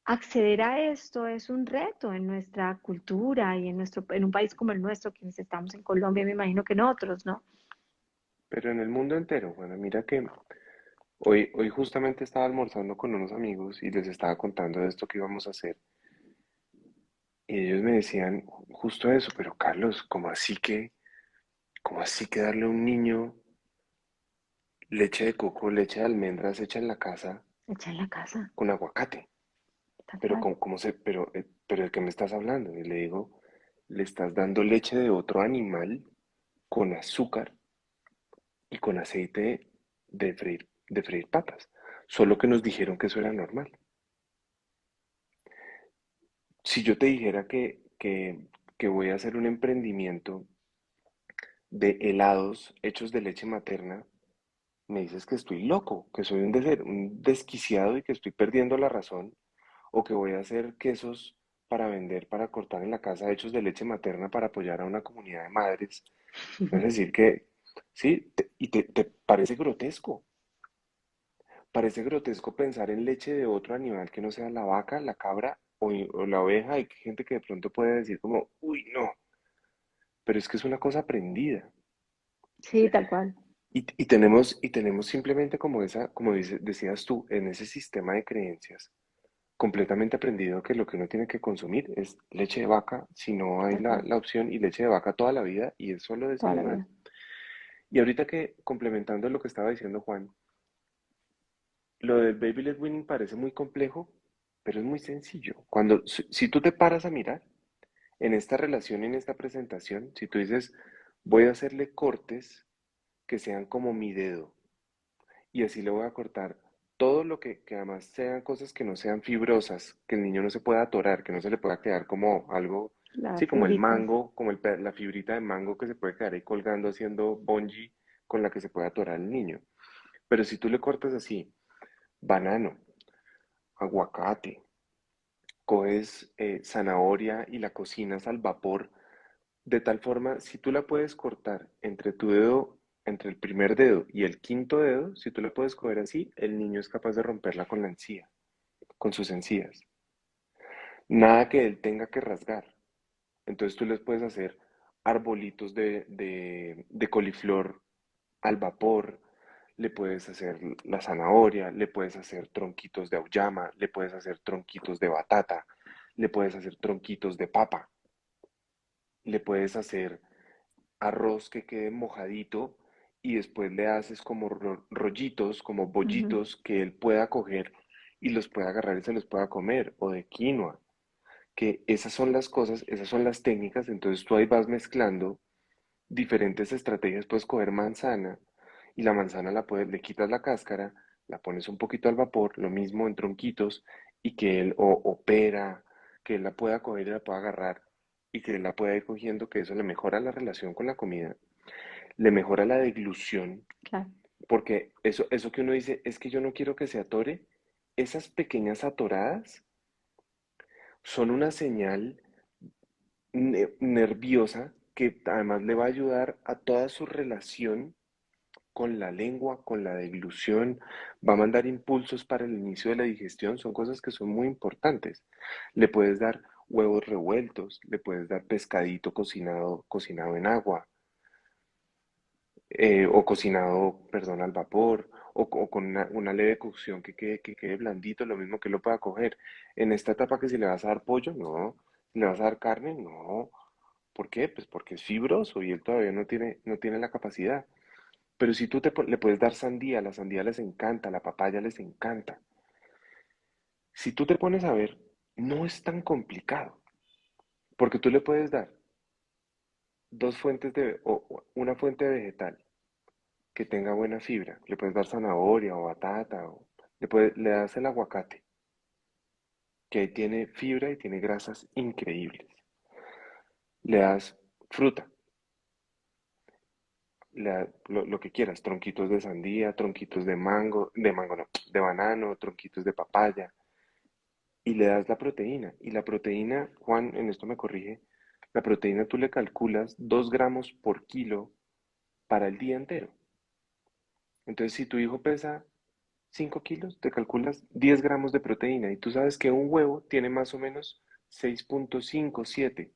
acceder a esto es un reto en nuestra cultura y en un país como el nuestro, quienes estamos en Colombia, me imagino que en otros, ¿no? Pero en el mundo entero, bueno, mira que hoy justamente estaba almorzando con unos amigos y les estaba contando de esto que íbamos a hacer. Y ellos me decían justo eso, pero Carlos, cómo así que darle a un niño leche de coco, leche de almendras hecha en la casa Echa en la casa, con aguacate? tal Pero cual. pero ¿de qué me estás hablando? Y le digo, le estás dando leche de otro animal con azúcar y con aceite de freír papas. Solo que nos dijeron que eso era normal. Si yo te dijera que voy a hacer un emprendimiento de helados hechos de leche materna, me dices que estoy loco, que soy un desquiciado y que estoy perdiendo la razón, o que voy a hacer quesos para vender, para cortar en la casa hechos de leche materna para apoyar a una comunidad de madres. Es decir, que sí, te parece grotesco. Parece grotesco pensar en leche de otro animal que no sea la vaca, la cabra o la oveja. Hay gente que de pronto puede decir como, uy, no, pero es que es una cosa aprendida. Sí, tal cual. Y tenemos simplemente como decías tú, en ese sistema de creencias, completamente aprendido que lo que uno tiene que consumir es leche de vaca, si no hay Tal cual, la opción, y leche de vaca toda la vida, y eso lo toda decide la mal. vida. Y ahorita que, complementando lo que estaba diciendo Juan, lo del baby led weaning parece muy complejo, pero es muy sencillo. Si tú te paras a mirar en esta relación, en esta presentación, si tú dices, voy a hacerle cortes que sean como mi dedo, y así le voy a cortar todo lo que además sean cosas que no sean fibrosas, que el niño no se pueda atorar, que no se le pueda quedar como algo, Las sí, como el fibritas. mango, como la fibrita de mango que se puede quedar ahí colgando haciendo bungee con la que se puede atorar el niño. Pero si tú le cortas así, banano, aguacate, coges zanahoria y la cocinas al vapor, de tal forma, si tú la puedes cortar entre tu dedo, entre el primer dedo y el quinto dedo, si tú la puedes coger así, el niño es capaz de romperla con la encía, con sus encías. Nada que él tenga que rasgar. Entonces tú les puedes hacer arbolitos de coliflor al vapor, le puedes hacer la zanahoria, le puedes hacer tronquitos de auyama, le puedes hacer tronquitos de batata, le puedes hacer tronquitos de papa, le puedes hacer arroz que quede mojadito y después le haces como rollitos, como Ujú. bollitos que él pueda coger y los pueda agarrar y se los pueda comer, o de quinoa, que esas son las cosas, esas son las técnicas, entonces tú ahí vas mezclando diferentes estrategias, puedes coger manzana y la manzana le quitas la cáscara, la pones un poquito al vapor, lo mismo en tronquitos, y que él, o pera, que él la pueda coger y la pueda agarrar, y que él la pueda ir cogiendo, que eso le mejora la relación con la comida, le mejora la deglución, Claro, porque eso que uno dice, es que yo no quiero que se atore, esas pequeñas atoradas son una señal nerviosa que además le va a ayudar a toda su relación con la lengua, con la deglución, va a mandar impulsos para el inicio de la digestión, son cosas que son muy importantes. Le puedes dar huevos revueltos, le puedes dar pescadito cocinado en agua, o cocinado, perdón, al vapor, o con una leve cocción que quede blandito, lo mismo que lo pueda coger. En esta etapa que si le vas a dar pollo, no. Si le vas a dar carne, no. ¿Por qué? Pues porque es fibroso y él todavía no tiene la capacidad. Pero si tú le puedes dar sandía, la sandía les encanta, la papaya les encanta. Si tú te pones a ver, no es tan complicado, porque tú le puedes dar una fuente vegetal que tenga buena fibra. Le puedes dar zanahoria o batata, le das el aguacate, que tiene fibra y tiene grasas increíbles. Le das fruta, lo que quieras, tronquitos de sandía, tronquitos de mango no, de banano, tronquitos de papaya, y le das la proteína. Y la proteína, Juan, en esto me corrige, la proteína tú le calculas 2 gramos por kilo para el día entero. Entonces, si tu hijo pesa 5 kilos, te calculas 10 gramos de proteína. Y tú sabes que un huevo tiene más o menos 6,5, 7.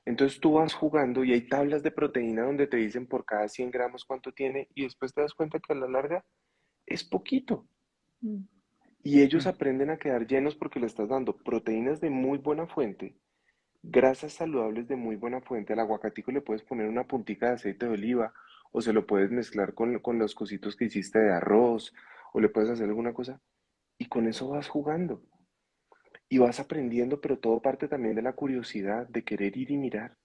Entonces tú vas jugando y hay tablas de proteína donde te dicen por cada 100 gramos cuánto tiene y después te das cuenta que a la larga es poquito. mm, Y ellos Mm. aprenden a quedar llenos porque le estás dando proteínas de muy buena fuente, grasas saludables de muy buena fuente. Al aguacatico le puedes poner una puntica de aceite de oliva o se lo puedes mezclar con los cositos que hiciste de arroz o le puedes hacer alguna cosa y con eso vas jugando y vas aprendiendo, pero todo parte también de la curiosidad, de querer ir y mirar.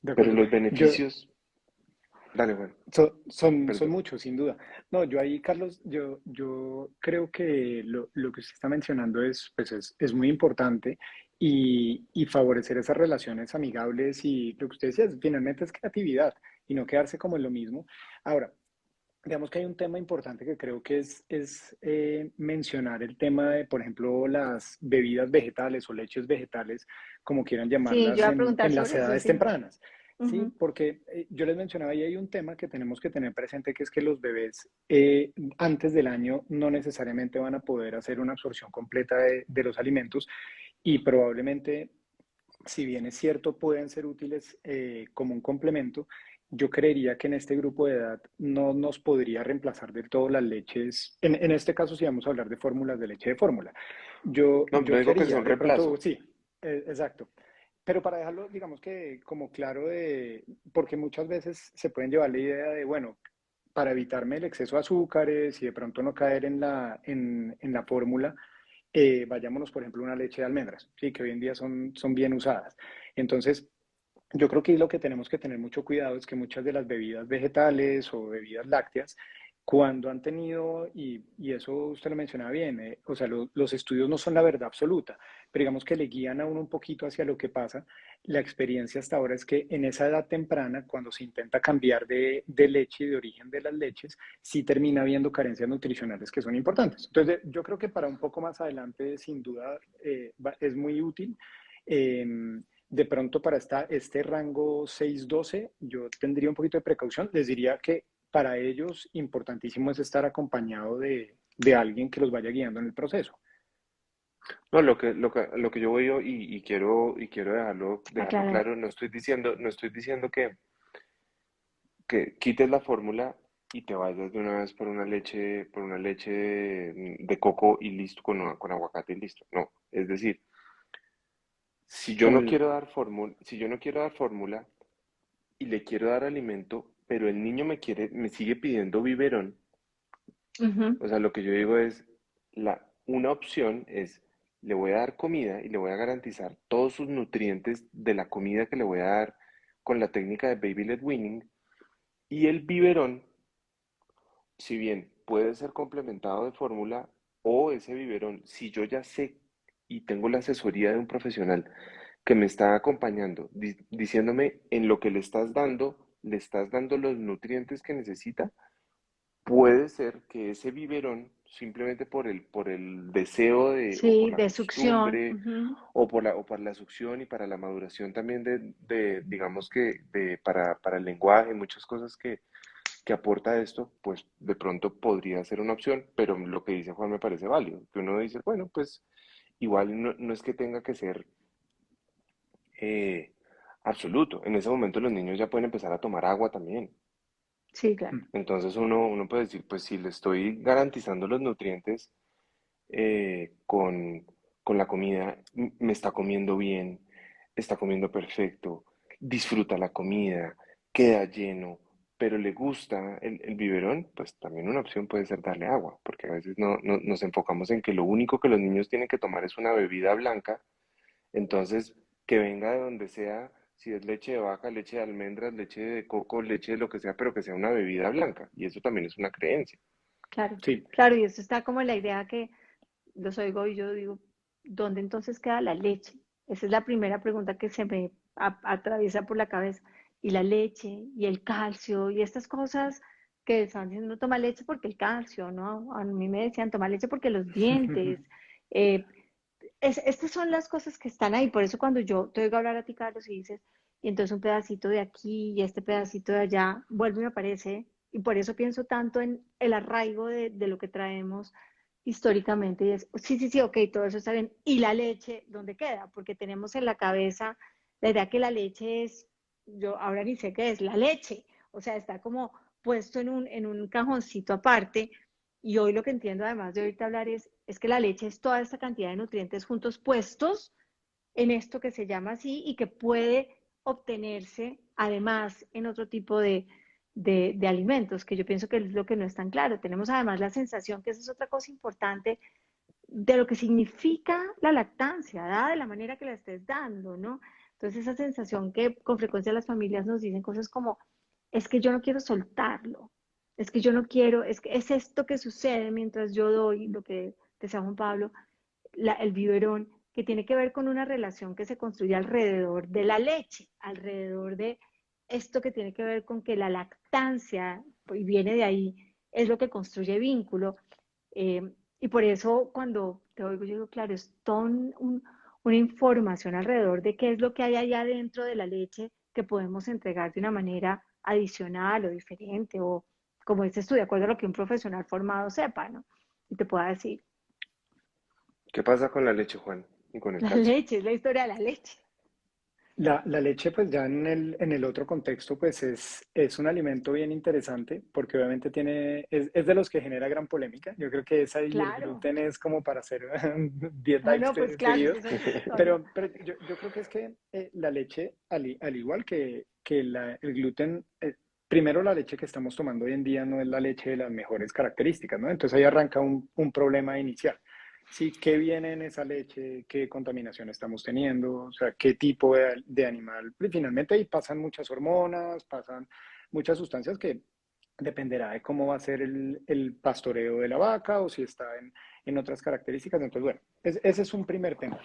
De Pero acuerdo. los Yo, beneficios, dale Juan, son perdón. muchos, sin duda. No, yo ahí, Carlos, yo creo que lo que usted está mencionando es muy importante y favorecer esas relaciones amigables y lo que usted decía, finalmente es creatividad y no quedarse como en lo mismo. Ahora, digamos que hay un tema importante que creo que es mencionar el tema de, por ejemplo, las bebidas vegetales o leches vegetales, como quieran sí, yo llamarlas, iba a preguntar en las sobre eso, edades sí. tempranas. Sí, Ujú. porque yo les mencionaba y hay un tema que tenemos que tener presente, que es que los bebés antes del año no necesariamente van a poder hacer una absorción completa de los alimentos y probablemente, si bien es cierto, pueden ser útiles como un complemento, yo creería que en este grupo de edad no nos podría reemplazar del todo las leches. En este caso, si vamos a hablar de fórmulas de leche de fórmula. No, no Yo qué digo que haría, son de pronto, reemplazo. sí, exacto. Pero para dejarlo, digamos que como claro porque muchas veces se pueden llevar la idea de, bueno, para evitarme el exceso de azúcares y de pronto no caer en la fórmula, vayámonos, por ejemplo, a una leche de almendras, ¿sí? Que hoy en día son bien usadas. Entonces, yo creo que lo que tenemos que tener mucho cuidado es que muchas de las bebidas vegetales o bebidas lácteas, cuando han tenido, y eso usted lo mencionaba bien, o sea, los estudios no son la verdad absoluta, pero digamos que le guían a uno un poquito hacia lo que pasa. La experiencia hasta ahora es que en esa edad temprana, cuando se intenta cambiar de leche y de origen de las leches, sí termina habiendo carencias nutricionales que son importantes. Entonces, yo creo que para un poco más adelante, sin duda, es muy útil. De pronto para este rango 6-12, yo tendría un poquito de precaución. Les diría que para ellos importantísimo es estar acompañado de alguien que los vaya guiando en el proceso. No, lo que yo veo y quiero dejarlo Aclarar. claro, no estoy diciendo que quites la fórmula y te vayas de una vez por una leche de coco y listo, con aguacate y listo. No, es decir, si yo no Con, quiero dar fórmula, si yo no quiero dar fórmula y le quiero dar alimento, pero el niño me sigue pidiendo biberón, Ujú. O sea, lo que yo digo es, una opción es, le voy a dar comida y le voy a garantizar todos sus nutrientes de la comida que le voy a dar con la técnica de Baby Led Weaning, y el biberón, si bien puede ser complementado de fórmula, o ese biberón, si yo ya sé y tengo la asesoría de un profesional que me está acompañando, diciéndome en lo que le estás dando los nutrientes que necesita, puede ser que ese biberón, simplemente por el deseo de, o por Sí, la de succión. costumbre, Ujú. o por la succión y para la maduración también digamos que, para el lenguaje, muchas cosas que aporta esto, pues de pronto podría ser una opción, pero lo que dice Juan me parece válido, que uno dice, bueno, pues igual no es que tenga que ser eh, absoluto. En ese momento los niños ya pueden empezar a tomar agua también. Sí, claro. Entonces uno puede decir, pues si le estoy garantizando los nutrientes con la comida, me está comiendo bien, está comiendo perfecto, disfruta la comida, queda lleno, pero le gusta el biberón, pues también una opción puede ser darle agua, porque a veces nos enfocamos en que lo único que los niños tienen que tomar es una bebida blanca. Entonces, que venga de donde sea, si es leche de vaca, leche de almendras, leche de coco, leche de lo que sea, pero que sea una bebida blanca. Y eso también es una creencia. Claro, Sí. claro, y eso está como en la idea que los oigo y yo digo, ¿dónde entonces queda la leche? Esa es la primera pregunta que se me atraviesa por la cabeza. Y la leche, y el calcio, y estas cosas que están diciendo, no toma leche porque el calcio, ¿no? A mí me decían, toma leche porque los dientes. Eh, estas son las cosas que están ahí. Por eso cuando yo te oigo hablar a ti, Carlos, y dices, y entonces un pedacito de aquí y este pedacito de allá, vuelve y me aparece. Y por eso pienso tanto en el arraigo de lo que traemos históricamente. Y es, sí, sí, sí, ok, todo eso está bien. ¿Y la leche dónde queda? Porque tenemos en la cabeza la idea que la leche es, yo ahora ni sé qué es, la leche. O sea, está como puesto en un cajoncito aparte y hoy lo que entiendo, además de ahorita hablar, es que la leche es toda esta cantidad de nutrientes juntos puestos en esto que se llama así y que puede obtenerse además en otro tipo de alimentos, que yo pienso que es lo que no es tan claro. Tenemos además la sensación, que esa es otra cosa importante, de lo que significa la lactancia, dada de la manera que la estés dando, ¿no? Entonces esa sensación que con frecuencia las familias nos dicen cosas como, es que yo no quiero soltarlo, es que yo no quiero, es que es esto que sucede mientras yo doy lo que decía Juan Pablo, el biberón, que tiene que ver con una relación que se construye alrededor de la leche, alrededor de esto que tiene que ver con que la lactancia, y viene de ahí, es lo que construye vínculo. Y por eso cuando te oigo, yo digo, claro, es toda una información alrededor de qué es lo que hay allá dentro de la leche que podemos entregar de una manera adicional o diferente, o como dices tú, de acuerdo a lo que un profesional formado sepa, ¿no? Y te pueda decir, ¿Qué pasa con la leche, Juan? Y con el la calcio. leche, es la historia de la leche. La leche, pues ya en el otro contexto, pues es un alimento bien interesante porque obviamente es de los que genera gran polémica. Yo creo que esa y el Claro. gluten es como para hacer 10 Ah, lives no, pues claro, seguidos. esa es otra historia. Pero yo creo que es que la leche, al igual que el gluten, primero la leche que estamos tomando hoy en día no es la leche de las mejores características, ¿no? Entonces ahí arranca un problema inicial. Sí, ¿qué viene en esa leche? ¿Qué contaminación estamos teniendo? O sea, ¿qué tipo de animal? Y finalmente ahí pasan muchas hormonas, pasan muchas sustancias que dependerá de cómo va a ser el pastoreo de la vaca o si está en otras características. Entonces, bueno, ese es un primer tema.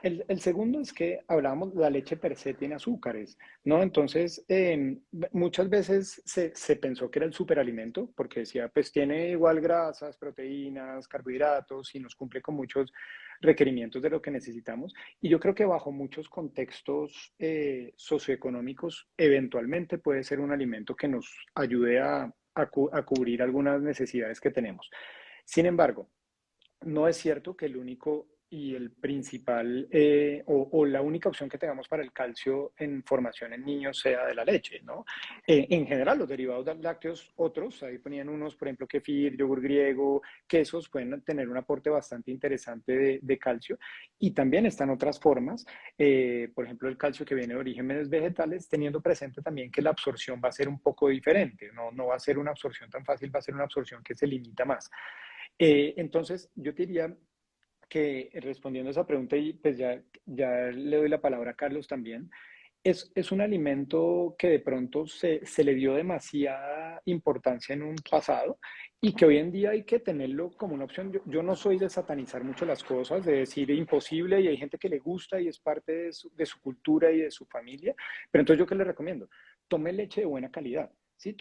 El segundo es que hablábamos, la leche per se tiene azúcares, ¿no? Entonces, muchas veces se pensó que era el superalimento, porque decía, pues tiene igual grasas, proteínas, carbohidratos y nos cumple con muchos requerimientos de lo que necesitamos. Y yo creo que bajo muchos contextos socioeconómicos, eventualmente puede ser un alimento que nos ayude a cubrir algunas necesidades que tenemos. Sin embargo, no es cierto que el único y el principal o la única opción que tengamos para el calcio en formación en niños sea de la leche, ¿no? En general, los derivados lácteos, otros, ahí ponían unos, por ejemplo, kefir, yogur griego, quesos, pueden tener un aporte bastante interesante de calcio. Y también están otras formas, por ejemplo, el calcio que viene de orígenes vegetales, teniendo presente también que la absorción va a ser un poco diferente, no, no va a ser una absorción tan fácil, va a ser una absorción que se limita más. Entonces, yo te diría que respondiendo a esa pregunta, y pues ya le doy la palabra a Carlos también, es un alimento que de pronto se le dio demasiada importancia en un pasado y que hoy en día hay que tenerlo como una opción. Yo no soy de satanizar mucho las cosas, de decir imposible y hay gente que le gusta y es parte de su cultura y de su familia, pero entonces yo qué le recomiendo, tome leche de buena calidad. Sí,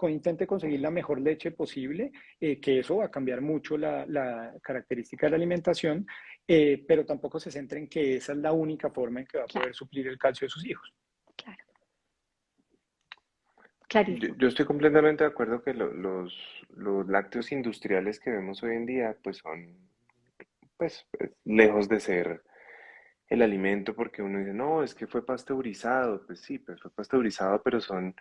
intente conseguir la mejor leche posible, que eso va a cambiar mucho la característica de la alimentación, pero tampoco se centre en que esa es la única forma en que va a Claro, poder suplir el calcio de sus hijos. claro, Yo, clarísimo. yo estoy completamente de acuerdo que los lácteos industriales que vemos hoy en día pues son pues, lejos de ser el alimento porque uno dice, no, es que fue pasteurizado. Pues sí, pues fue pasteurizado, pero son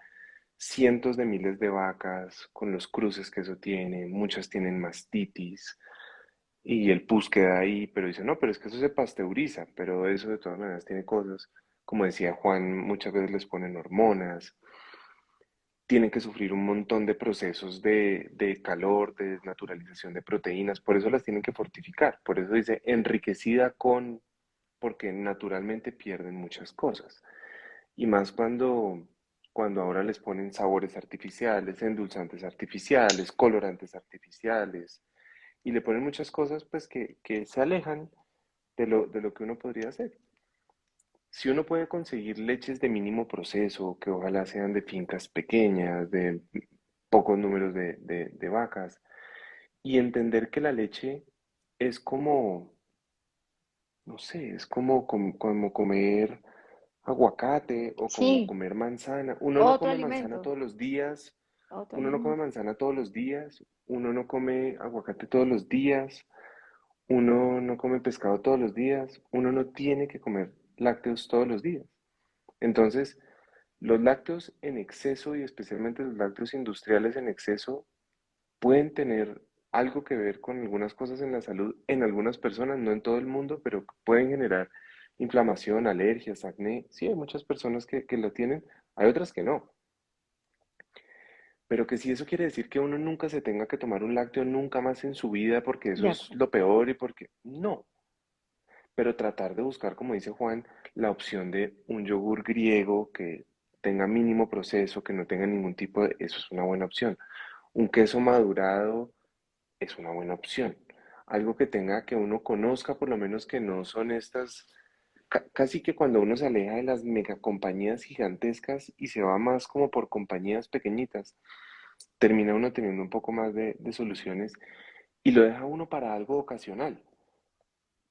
cientos de miles de vacas con los cruces que eso tiene, muchas tienen mastitis y el pus queda ahí, pero dice, no, pero es que eso se pasteuriza, pero eso de todas maneras tiene cosas, como decía Juan, muchas veces les ponen hormonas, tienen que sufrir un montón de procesos de calor, de desnaturalización de proteínas, por eso las tienen que fortificar, por eso dice enriquecida con, porque naturalmente pierden muchas cosas. Y más cuando ahora les ponen sabores artificiales, endulzantes artificiales, colorantes artificiales, y le ponen muchas cosas pues que se alejan de lo que uno podría hacer. Si uno puede conseguir leches de mínimo proceso, que ojalá sean de fincas pequeñas, de pocos números de vacas, y entender que la leche es como, no sé, es como comer aguacate o como Sí, comer manzana. Uno no otro come manzana alimento, todos los días, otro uno no come alimento. manzana todos los días, uno no come aguacate todos los días, uno no come pescado todos los días, uno no tiene que comer lácteos todos los días. Entonces, los lácteos en exceso y especialmente los lácteos industriales en exceso pueden tener algo que ver con algunas cosas en la salud en algunas personas, no en todo el mundo, pero pueden generar inflamación, alergias, acné. Sí, hay muchas personas que lo tienen, hay otras que no. Pero que si eso quiere decir que uno nunca se tenga que tomar un lácteo nunca más en su vida porque eso De es acuerdo. lo peor y porque no. Pero tratar de buscar, como dice Juan, la opción de un yogur griego que tenga mínimo proceso, que no tenga ningún tipo de... Eso es una buena opción. Un queso madurado es una buena opción. Algo que tenga que uno conozca, por lo menos que no son estas, casi que cuando uno se aleja de las megacompañías gigantescas y se va más como por compañías pequeñitas, termina uno teniendo un poco más de soluciones y lo deja uno para algo ocasional.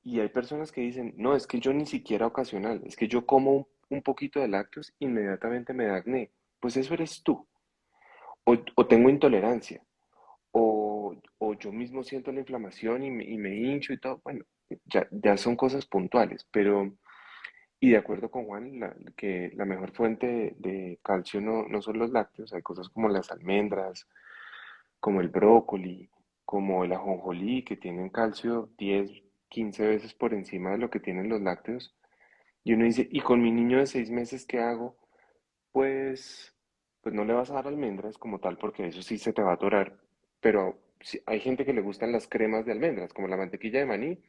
Y hay personas que dicen, no, es que yo ni siquiera ocasional, es que yo como un poquito de lácteos, inmediatamente me da acné. Pues eso eres tú. O tengo intolerancia, o yo mismo siento la inflamación y me hincho y todo. Bueno, ya son cosas puntuales, pero, y de acuerdo con Juan, que la mejor fuente de calcio no son los lácteos, hay cosas como las almendras, como el brócoli, como el ajonjolí, que tienen calcio 10, 15 veces por encima de lo que tienen los lácteos. Y uno dice, ¿y con mi niño de 6 meses qué hago? Pues, pues no le vas a dar almendras como tal, porque eso sí se te va a atorar. Pero hay gente que le gustan las cremas de almendras, como la mantequilla de maní.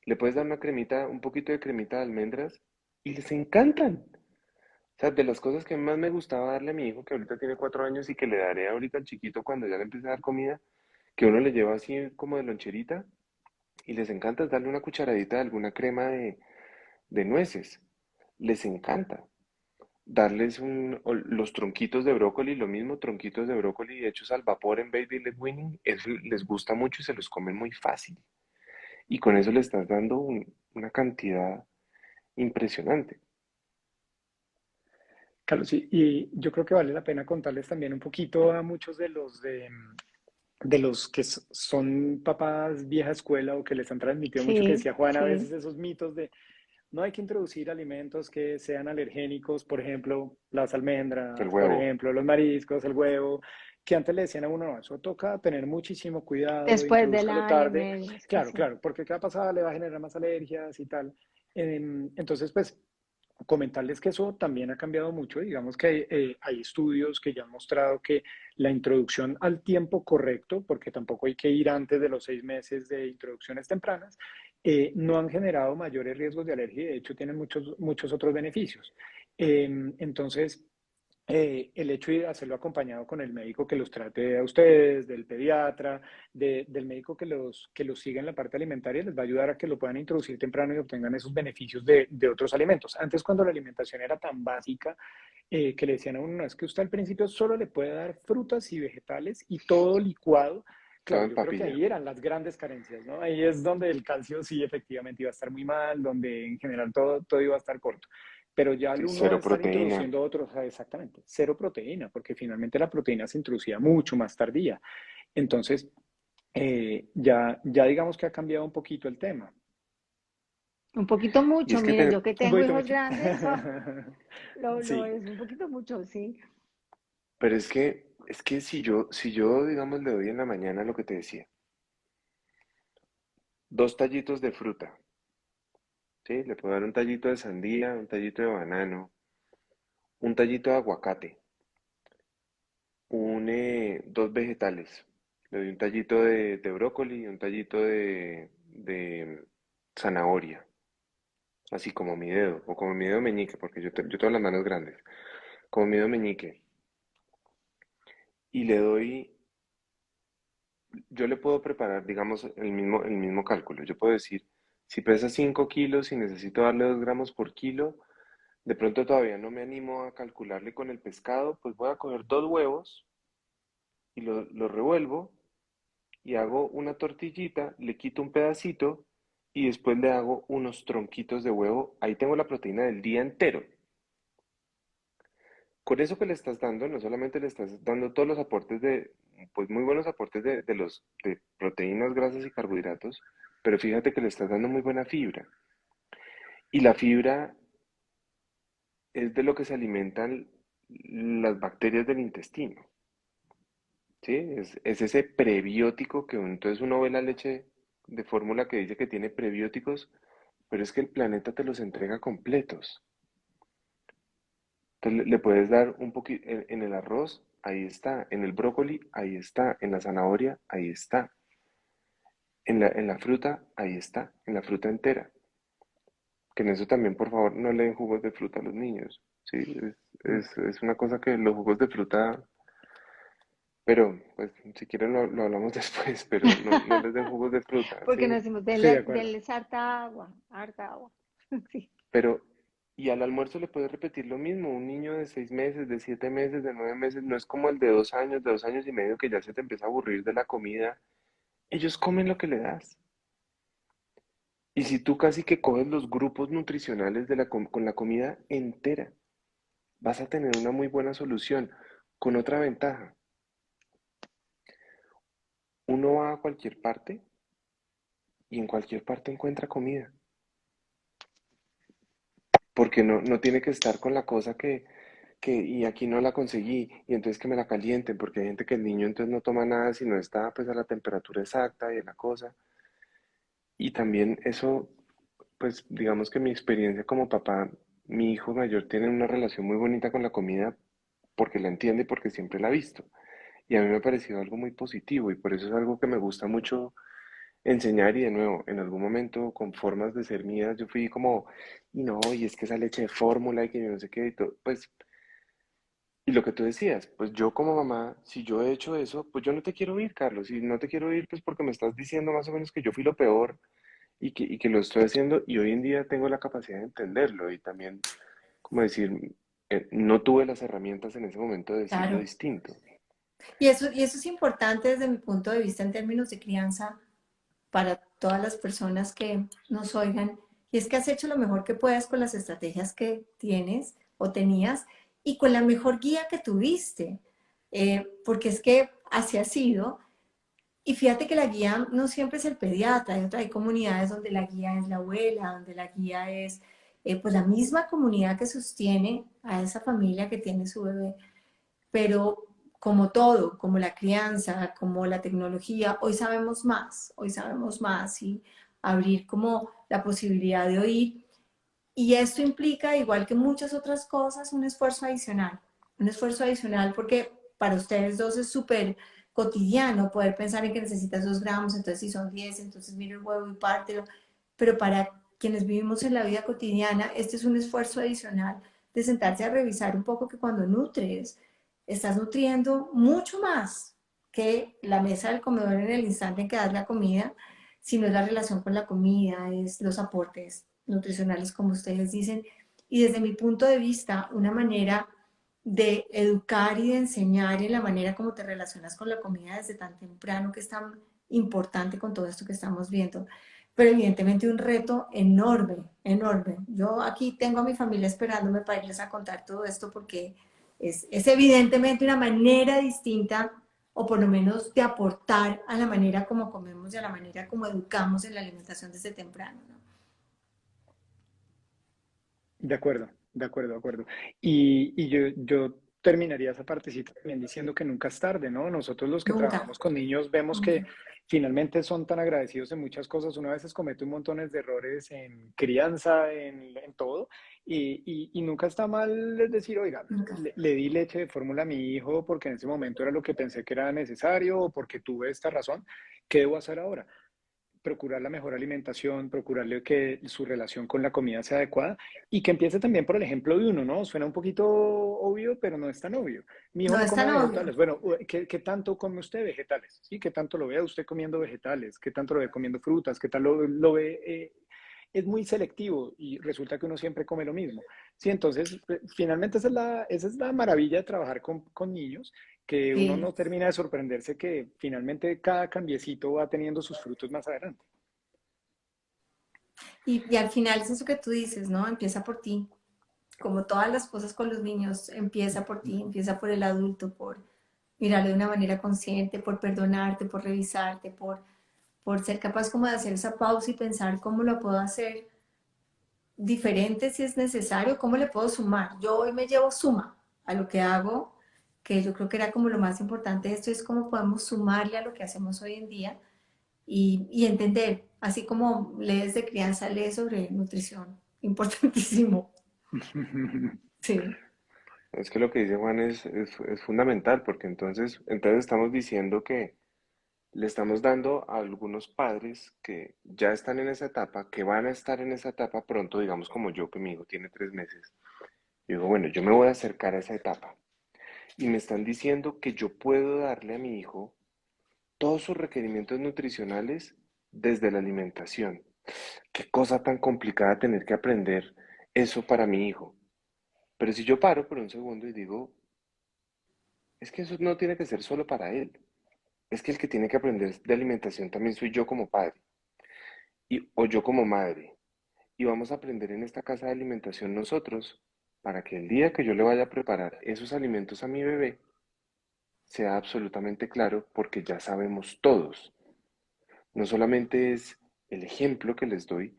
Le puedes dar una cremita, un poquito de cremita de almendras y les encantan. O sea, de las cosas que más me gustaba darle a mi hijo, que ahorita tiene 4 años y que le daré ahorita al chiquito cuando ya le empiece a dar comida, que uno le lleva así como de loncherita y les encanta es darle una cucharadita de alguna crema de nueces. Les encanta. Darles los tronquitos de brócoli, lo mismo, tronquitos de brócoli hechos al vapor en baby led weaning, eso les gusta mucho y se los comen muy fácil. Y con eso le estás dando una cantidad impresionante. Carlos, y yo creo que vale la pena contarles también un poquito a muchos de los de los que son papás vieja escuela o que les han transmitido mucho, que Sí, decía Juan, a sí. veces esos mitos de no hay que introducir alimentos que sean alergénicos, por ejemplo, las El almendras, por huevo. ejemplo, los mariscos, el huevo, que antes le decían a uno, no, eso toca tener muchísimo cuidado, Después del introduzcalo año y tarde. medio, es que Claro, sí. claro, porque cada pasada le va a generar más alergias y tal. Entonces, pues, comentarles que eso también ha cambiado mucho. Digamos que hay estudios que ya han mostrado que la introducción al tiempo correcto, porque tampoco hay que ir antes de los 6 meses de introducciones tempranas, no han generado mayores riesgos de alergia y de hecho tienen muchos otros beneficios. Entonces, el hecho de hacerlo acompañado con el médico que los trate a ustedes, del pediatra, del médico que los siga en la parte alimentaria, les va a ayudar a que lo puedan introducir temprano y obtengan esos beneficios de otros alimentos. Antes, cuando la alimentación era tan básica, que le decían a uno, no, es que usted al principio solo le puede dar frutas y vegetales y todo licuado. Todo Claro, en yo creo que papilla. ahí eran las grandes carencias, ¿no? Ahí es donde el calcio sí efectivamente iba a estar muy mal, donde en general todo iba a estar corto. Pero ya al Sí, uno cero estar proteína. introduciendo otros, exactamente, cero proteína, porque finalmente la proteína se introducía mucho más tardía. Entonces, ya digamos que ha cambiado un poquito el tema. Un poquito Y mucho, es que, mire, yo que Un tengo poquito hijos mucho. grandes, lo Sí, es un poquito mucho, sí. pero es que si yo, digamos, le doy en la mañana lo que te decía, 2 tallitos de fruta, ¿sí? Le puedo dar un tallito de sandía, un tallito de banano, un tallito de aguacate, dos vegetales. Le doy un tallito de brócoli y un tallito de zanahoria, así como mi dedo, o como mi dedo meñique, porque yo tengo las manos grandes, como mi dedo meñique. Y yo le puedo preparar, digamos, el mismo cálculo. Yo puedo decir, si pesa 5 kilos y necesito darle 2 gramos por kilo, de pronto todavía no me animo a calcularle con el pescado, pues voy a coger 2 huevos y lo revuelvo y hago una tortillita, le quito un pedacito y después le hago unos tronquitos de huevo. Ahí tengo la proteína del día entero. Con eso que le estás dando, no solamente le estás dando todos los aportes pues muy buenos aportes de proteínas, grasas y carbohidratos, pero fíjate que le estás dando muy buena fibra. Y la fibra es de lo que se alimentan las bacterias del intestino, ¿sí? Es ese prebiótico entonces uno ve la leche de fórmula que dice que tiene prebióticos, pero es que el planeta te los entrega completos. Entonces le puedes dar un poquito en el arroz, ahí está, en el brócoli, ahí está, en la zanahoria, ahí está, en la fruta, ahí está, en la fruta entera. Que en eso también, por favor, no le den jugos de fruta a los niños. Sí, es una cosa que los jugos de fruta, pero pues si quieren lo hablamos después, pero no les den jugos de fruta, Porque nos sí. decimos, estoy de denle, acuerdo. denles harta agua. Sí. Pero, y al almuerzo le puedes repetir lo mismo. Un niño de 6 meses, de 7 meses, de 9 meses, no es como el de 2 años y medio que ya se te empieza a aburrir de la comida. Ellos comen lo que le das. Y si tú casi que coges los grupos nutricionales con la comida entera, vas a tener una muy buena solución. Con otra ventaja, uno va a cualquier parte y en cualquier parte encuentra comida. Porque no tiene que estar con la cosa y aquí no la conseguí, y entonces que me la calienten, porque hay gente que el niño entonces no toma nada si no está pues a la temperatura exacta y la cosa. Y también eso, pues digamos que mi experiencia como papá, mi hijo mayor tiene una relación muy bonita con la comida porque la entiende y porque siempre la ha visto. Y a mí me ha parecido algo muy positivo y por eso es algo que me gusta mucho enseñar y de nuevo, en algún momento con formas de ser mías, yo fui como, y no, y es que esa leche de fórmula y que yo no sé qué, y todo, pues, y lo que tú decías, pues yo como mamá, si yo he hecho eso, pues yo no te quiero oír, Carlos, y no te quiero oír pues porque me estás diciendo más o menos que yo fui lo peor y que lo estoy haciendo y hoy en día tengo la capacidad de entenderlo y también, como decir, no tuve las herramientas en ese momento de decirlo Claro. distinto. Y eso es importante desde mi punto de vista en términos de crianza para todas las personas que nos oigan. Y es que has hecho lo mejor que puedas con las estrategias que tienes o tenías y con la mejor guía que tuviste. Porque es que así ha sido. Y fíjate que la guía no siempre es el pediatra, hay comunidades donde la guía es la abuela, donde la guía es pues la misma comunidad que sostiene a esa familia que tiene su bebé. Pero como todo, como la crianza, como la tecnología, hoy sabemos más y abrir como la posibilidad de oír. Y esto implica, igual que muchas otras cosas, un esfuerzo adicional porque para ustedes dos es súper cotidiano poder pensar en que necesitas 2 gramos, entonces si son 10, entonces mira el huevo y pártelo, pero para quienes vivimos en la vida cotidiana, este es un esfuerzo adicional de sentarse a revisar un poco que cuando nutres, estás nutriendo mucho más que la mesa del comedor en el instante en que das la comida, sino es la relación con la comida, es los aportes nutricionales, como ustedes dicen, y desde mi punto de vista, una manera de educar y de enseñar en la manera como te relacionas con la comida desde tan temprano, que es tan importante con todo esto que estamos viendo. Pero evidentemente un reto enorme, enorme. Yo aquí tengo a mi familia esperándome para irles a contar todo esto porque es evidentemente una manera distinta o por lo menos de aportar a la manera como comemos y a la manera como educamos en la alimentación desde temprano, ¿no? De acuerdo, de acuerdo, de acuerdo. Y yo terminaría esa partecita también diciendo que nunca es tarde, ¿no? Nosotros los que Nunca, trabajamos con niños vemos que nunca. finalmente son tan agradecidos en muchas cosas. Uno a veces comete un montón de errores en crianza, en todo, y nunca está mal decir, oiga, Nunca. le di leche de fórmula a mi hijo porque en ese momento era lo que pensé que era necesario o porque tuve esta razón. ¿Qué debo hacer ahora? Procurar la mejor alimentación, procurarle que su relación con la comida sea adecuada y que empiece también por el ejemplo de uno, ¿no? Suena un poquito obvio, pero no es tan obvio. Mi hijo No no es come tan obvio. vegetales. Bueno, ¿qué tanto come usted vegetales? ¿Sí? ¿Qué tanto lo ve usted comiendo vegetales? ¿Qué tanto lo ve comiendo frutas? ¿Qué tal lo ve? Es muy selectivo y resulta que uno siempre come lo mismo. Sí, entonces, finalmente esa es la maravilla de trabajar con niños, que uno Sí. no termina de sorprenderse que finalmente cada cambiecito va teniendo sus frutos más adelante. Y al final es eso que tú dices, ¿no? Empieza por ti. Como todas las cosas con los niños, empieza por ti, empieza por el adulto, por mirarlo de una manera consciente, por perdonarte, por revisarte, por ser capaz como de hacer esa pausa y pensar cómo lo puedo hacer diferente si es necesario, cómo le puedo sumar. Yo hoy me llevo suma a lo que hago, que yo creo que era como lo más importante de esto, es cómo podemos sumarle a lo que hacemos hoy en día y entender, así como lees de crianza, lees sobre nutrición, importantísimo. Sí, Es que lo que dice Juan es fundamental, porque entonces estamos diciendo que le estamos dando a algunos padres que ya están en esa etapa, que van a estar en esa etapa pronto, digamos como yo, que mi hijo tiene 3 meses. Yo digo, bueno, yo me voy a acercar a esa etapa. Y me están diciendo que yo puedo darle a mi hijo todos sus requerimientos nutricionales desde la alimentación. Qué cosa tan complicada tener que aprender eso para mi hijo. Pero si yo paro por un segundo y digo, es que eso no tiene que ser solo para él. Es que el que tiene que aprender de alimentación también soy yo como padre o yo como madre. Y vamos a aprender en esta casa de alimentación nosotros para que el día que yo le vaya a preparar esos alimentos a mi bebé sea absolutamente claro porque ya sabemos todos. No solamente es el ejemplo que les doy,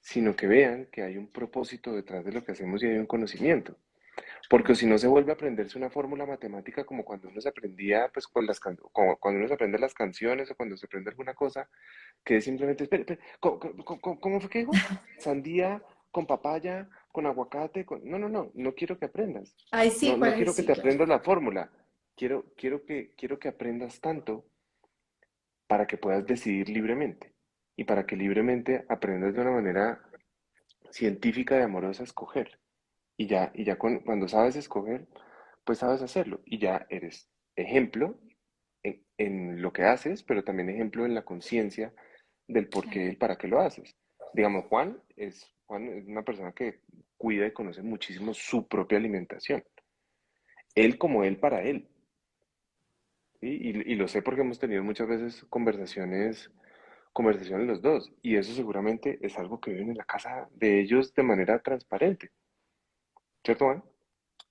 sino que vean que hay un propósito detrás de lo que hacemos y hay un conocimiento. Porque si no se vuelve a aprenderse una fórmula matemática como cuando uno se aprendía, pues como cuando uno se aprende las canciones o cuando se aprende alguna cosa, que es simplemente, espere, ¿cómo fue que dijo? Sandía con papaya, con aguacate, no, no, no, no quiero que aprendas. ahí sí, No, no ¿cuál quiero es? que Sí, te claro. aprendas la fórmula. Quiero que aprendas tanto para que puedas decidir libremente y para que libremente aprendas de una manera científica y amorosa a escoger. Y ya cuando sabes escoger, pues sabes hacerlo. Y ya eres ejemplo en lo que haces, pero también ejemplo en la conciencia del por qué y el para qué lo haces. Digamos, Juan es una persona que cuida y conoce muchísimo su propia alimentación. Él como él para él. ¿Sí? Y lo sé porque hemos tenido muchas veces conversaciones los dos. Y eso seguramente es algo que viven en la casa de ellos de manera transparente. ¿Cierto, Juan?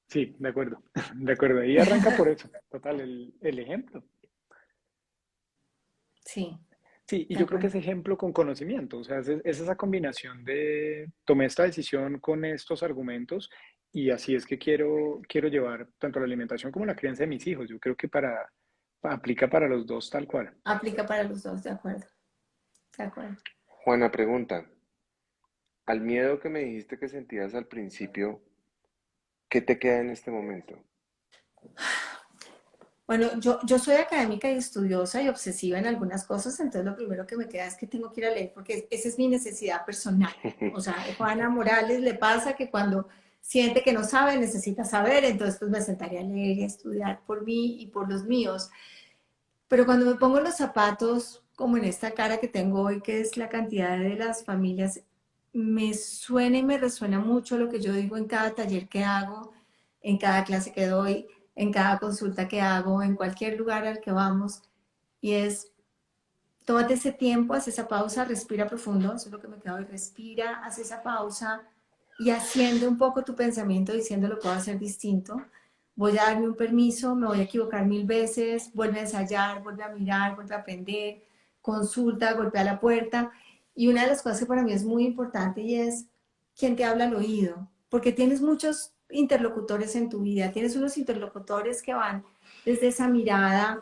Sí, de acuerdo, de acuerdo. Ahí arranca por eso, total, el ejemplo. Sí, Sí, y de yo creo que acuerdo. es ejemplo con conocimiento, o sea, es esa combinación de tomé esta decisión con estos argumentos y así es que quiero llevar tanto la alimentación como la crianza de mis hijos. Yo creo que aplica para los dos tal cual. Aplica para los dos, de acuerdo, de acuerdo. Juana pregunta, al miedo que me dijiste que sentías al principio, ¿qué te queda en este momento? Bueno, yo soy académica y estudiosa y obsesiva en algunas cosas, entonces lo primero que me queda es que tengo que ir a leer porque esa es mi necesidad personal. O sea, a Juana Morales le pasa que cuando siente que no sabe, necesita saber, entonces pues me sentaría a leer y a estudiar por mí y por los míos. Pero cuando me pongo los zapatos, como en esta cara que tengo hoy, que es la cantidad de las familias, me suena y me resuena mucho lo que yo digo en cada taller que hago, en cada clase que doy, en cada consulta que hago, en cualquier lugar al que vamos. Y es, tómate ese tiempo, haz esa pausa, respira profundo, eso es lo que me queda hoy, respira, haz esa pausa y haciendo un poco tu pensamiento, diciendo lo puedo hacer distinto. Voy a darme un permiso, me voy a equivocar 1000 veces, vuelve a ensayar, vuelve a mirar, vuelve a aprender, consulta, golpea la puerta. Y una de las cosas que para mí es muy importante y es quién te habla al oído, porque tienes muchos interlocutores en tu vida, tienes unos interlocutores que van desde esa mirada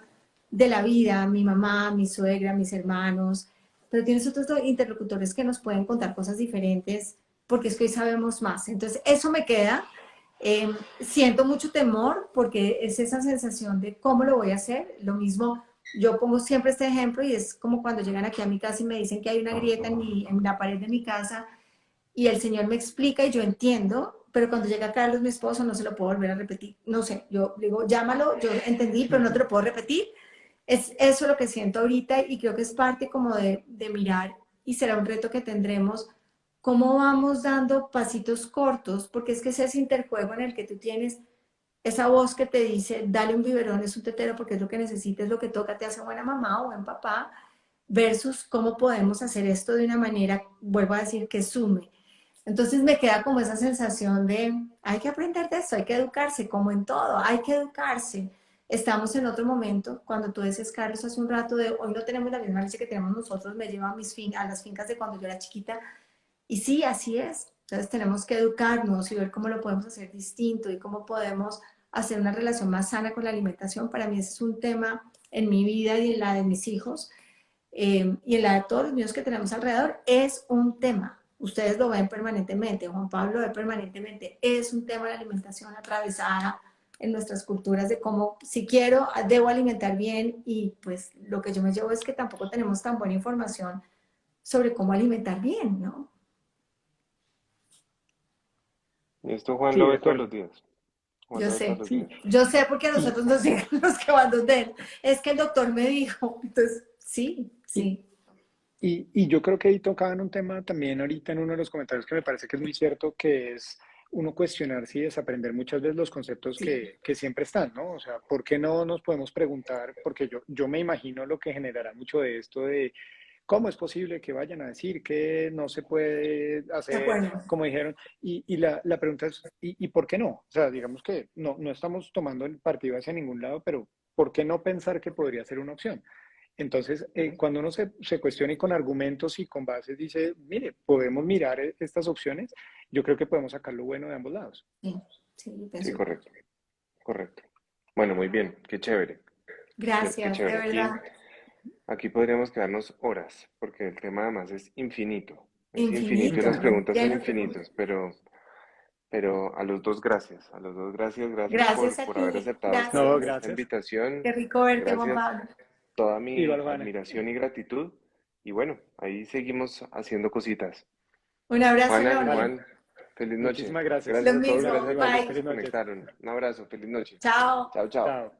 de la vida, mi mamá, mi suegra, mis hermanos, pero tienes otros interlocutores que nos pueden contar cosas diferentes porque es que hoy sabemos más. Entonces, eso me queda. Siento mucho temor porque es esa sensación de cómo lo voy a hacer. Lo mismo, yo pongo siempre este ejemplo y es como cuando llegan aquí a mi casa y me dicen que hay una grieta en la pared de mi casa y el Señor me explica y yo entiendo, pero cuando llega Carlos, mi esposo, no se lo puedo volver a repetir. No sé, yo digo, llámalo, yo entendí, pero no te lo puedo repetir. Es eso lo que siento ahorita y creo que es parte como de mirar y será un reto que tendremos, cómo vamos dando pasitos cortos, porque es que ese interjuego en el que tú tienes esa voz que te dice, dale un biberón, es un tetero porque es lo que necesitas, es lo que toca, te hace buena mamá o buen papá, versus cómo podemos hacer esto de una manera, vuelvo a decir, que sume. Entonces me queda como esa sensación de, hay que aprender de esto, hay que educarse, como en todo, hay que educarse. Estamos en otro momento, cuando tú decías, Carlos, hace un rato de, hoy no tenemos la misma leche que tenemos nosotros, me lleva a las fincas de cuando yo era chiquita, y sí, así es. Entonces tenemos que educarnos y ver cómo lo podemos hacer distinto y cómo podemos hacer una relación más sana con la alimentación. Para mí ese es un tema en mi vida y en la de mis hijos y en la de todos los niños que tenemos alrededor, es un tema. Ustedes lo ven permanentemente, Juan Pablo lo ve permanentemente, es un tema de alimentación atravesada en nuestras culturas de cómo, si quiero, debo alimentar bien y pues lo que yo me llevo es que tampoco tenemos tan buena información sobre cómo alimentar bien, ¿no? Y esto Juan Sí, lo de ve todos los acuerdo. días. Juan lo ve todos los Sí, días. Yo sé porque a y, nosotros nos llegan los que van donde él. Es que el doctor me dijo. Entonces, sí, y, sí, y yo creo que ahí tocaban un tema también ahorita en uno de los comentarios que me parece que es muy cierto, que es uno cuestionarse y desaprender muchas veces los conceptos sí, que siempre están, ¿no? O sea, ¿por qué no nos podemos preguntar? Porque yo me imagino lo que generará mucho de esto de cómo es posible que vayan a decir que no se puede de hacer, acuerdo. como dijeron, y la pregunta es, ¿y por qué no? O sea, digamos que no estamos tomando el partido hacia ningún lado, pero ¿por qué no pensar que podría ser una opción? Entonces, Ujú. cuando uno se cuestiona y con argumentos y con bases dice, mire, podemos mirar estas opciones, yo creo que podemos sacar lo bueno de ambos lados. Sí, sí, yo Sí, pienso igual. correcto, correcto. Bueno, muy bien, qué chévere, qué Gracias, de chévere. verdad. Aquí podríamos quedarnos horas, porque el tema además es infinito. Es infinito y Infinito, las preguntas son lleno de preguntas. infinitas, pero a los dos gracias, a los dos gracias, gracias Gracias a por haber ti, aceptado No, gracias. esta gracias. invitación. Qué rico verte, Juan Gracias, Pablo. toda mi Igual, Juana. admiración y gratitud. Y bueno, ahí seguimos haciendo cositas. Un abrazo Juana, enorme. Vale, Juan, feliz noche. muchísimas gracias. Lo Gracias a todos, mismo, Gracias gracias a todos los igualmente. que bye. se Feliz noche. conectaron. Un abrazo, feliz noche. Chao. Chao, chao. Chao.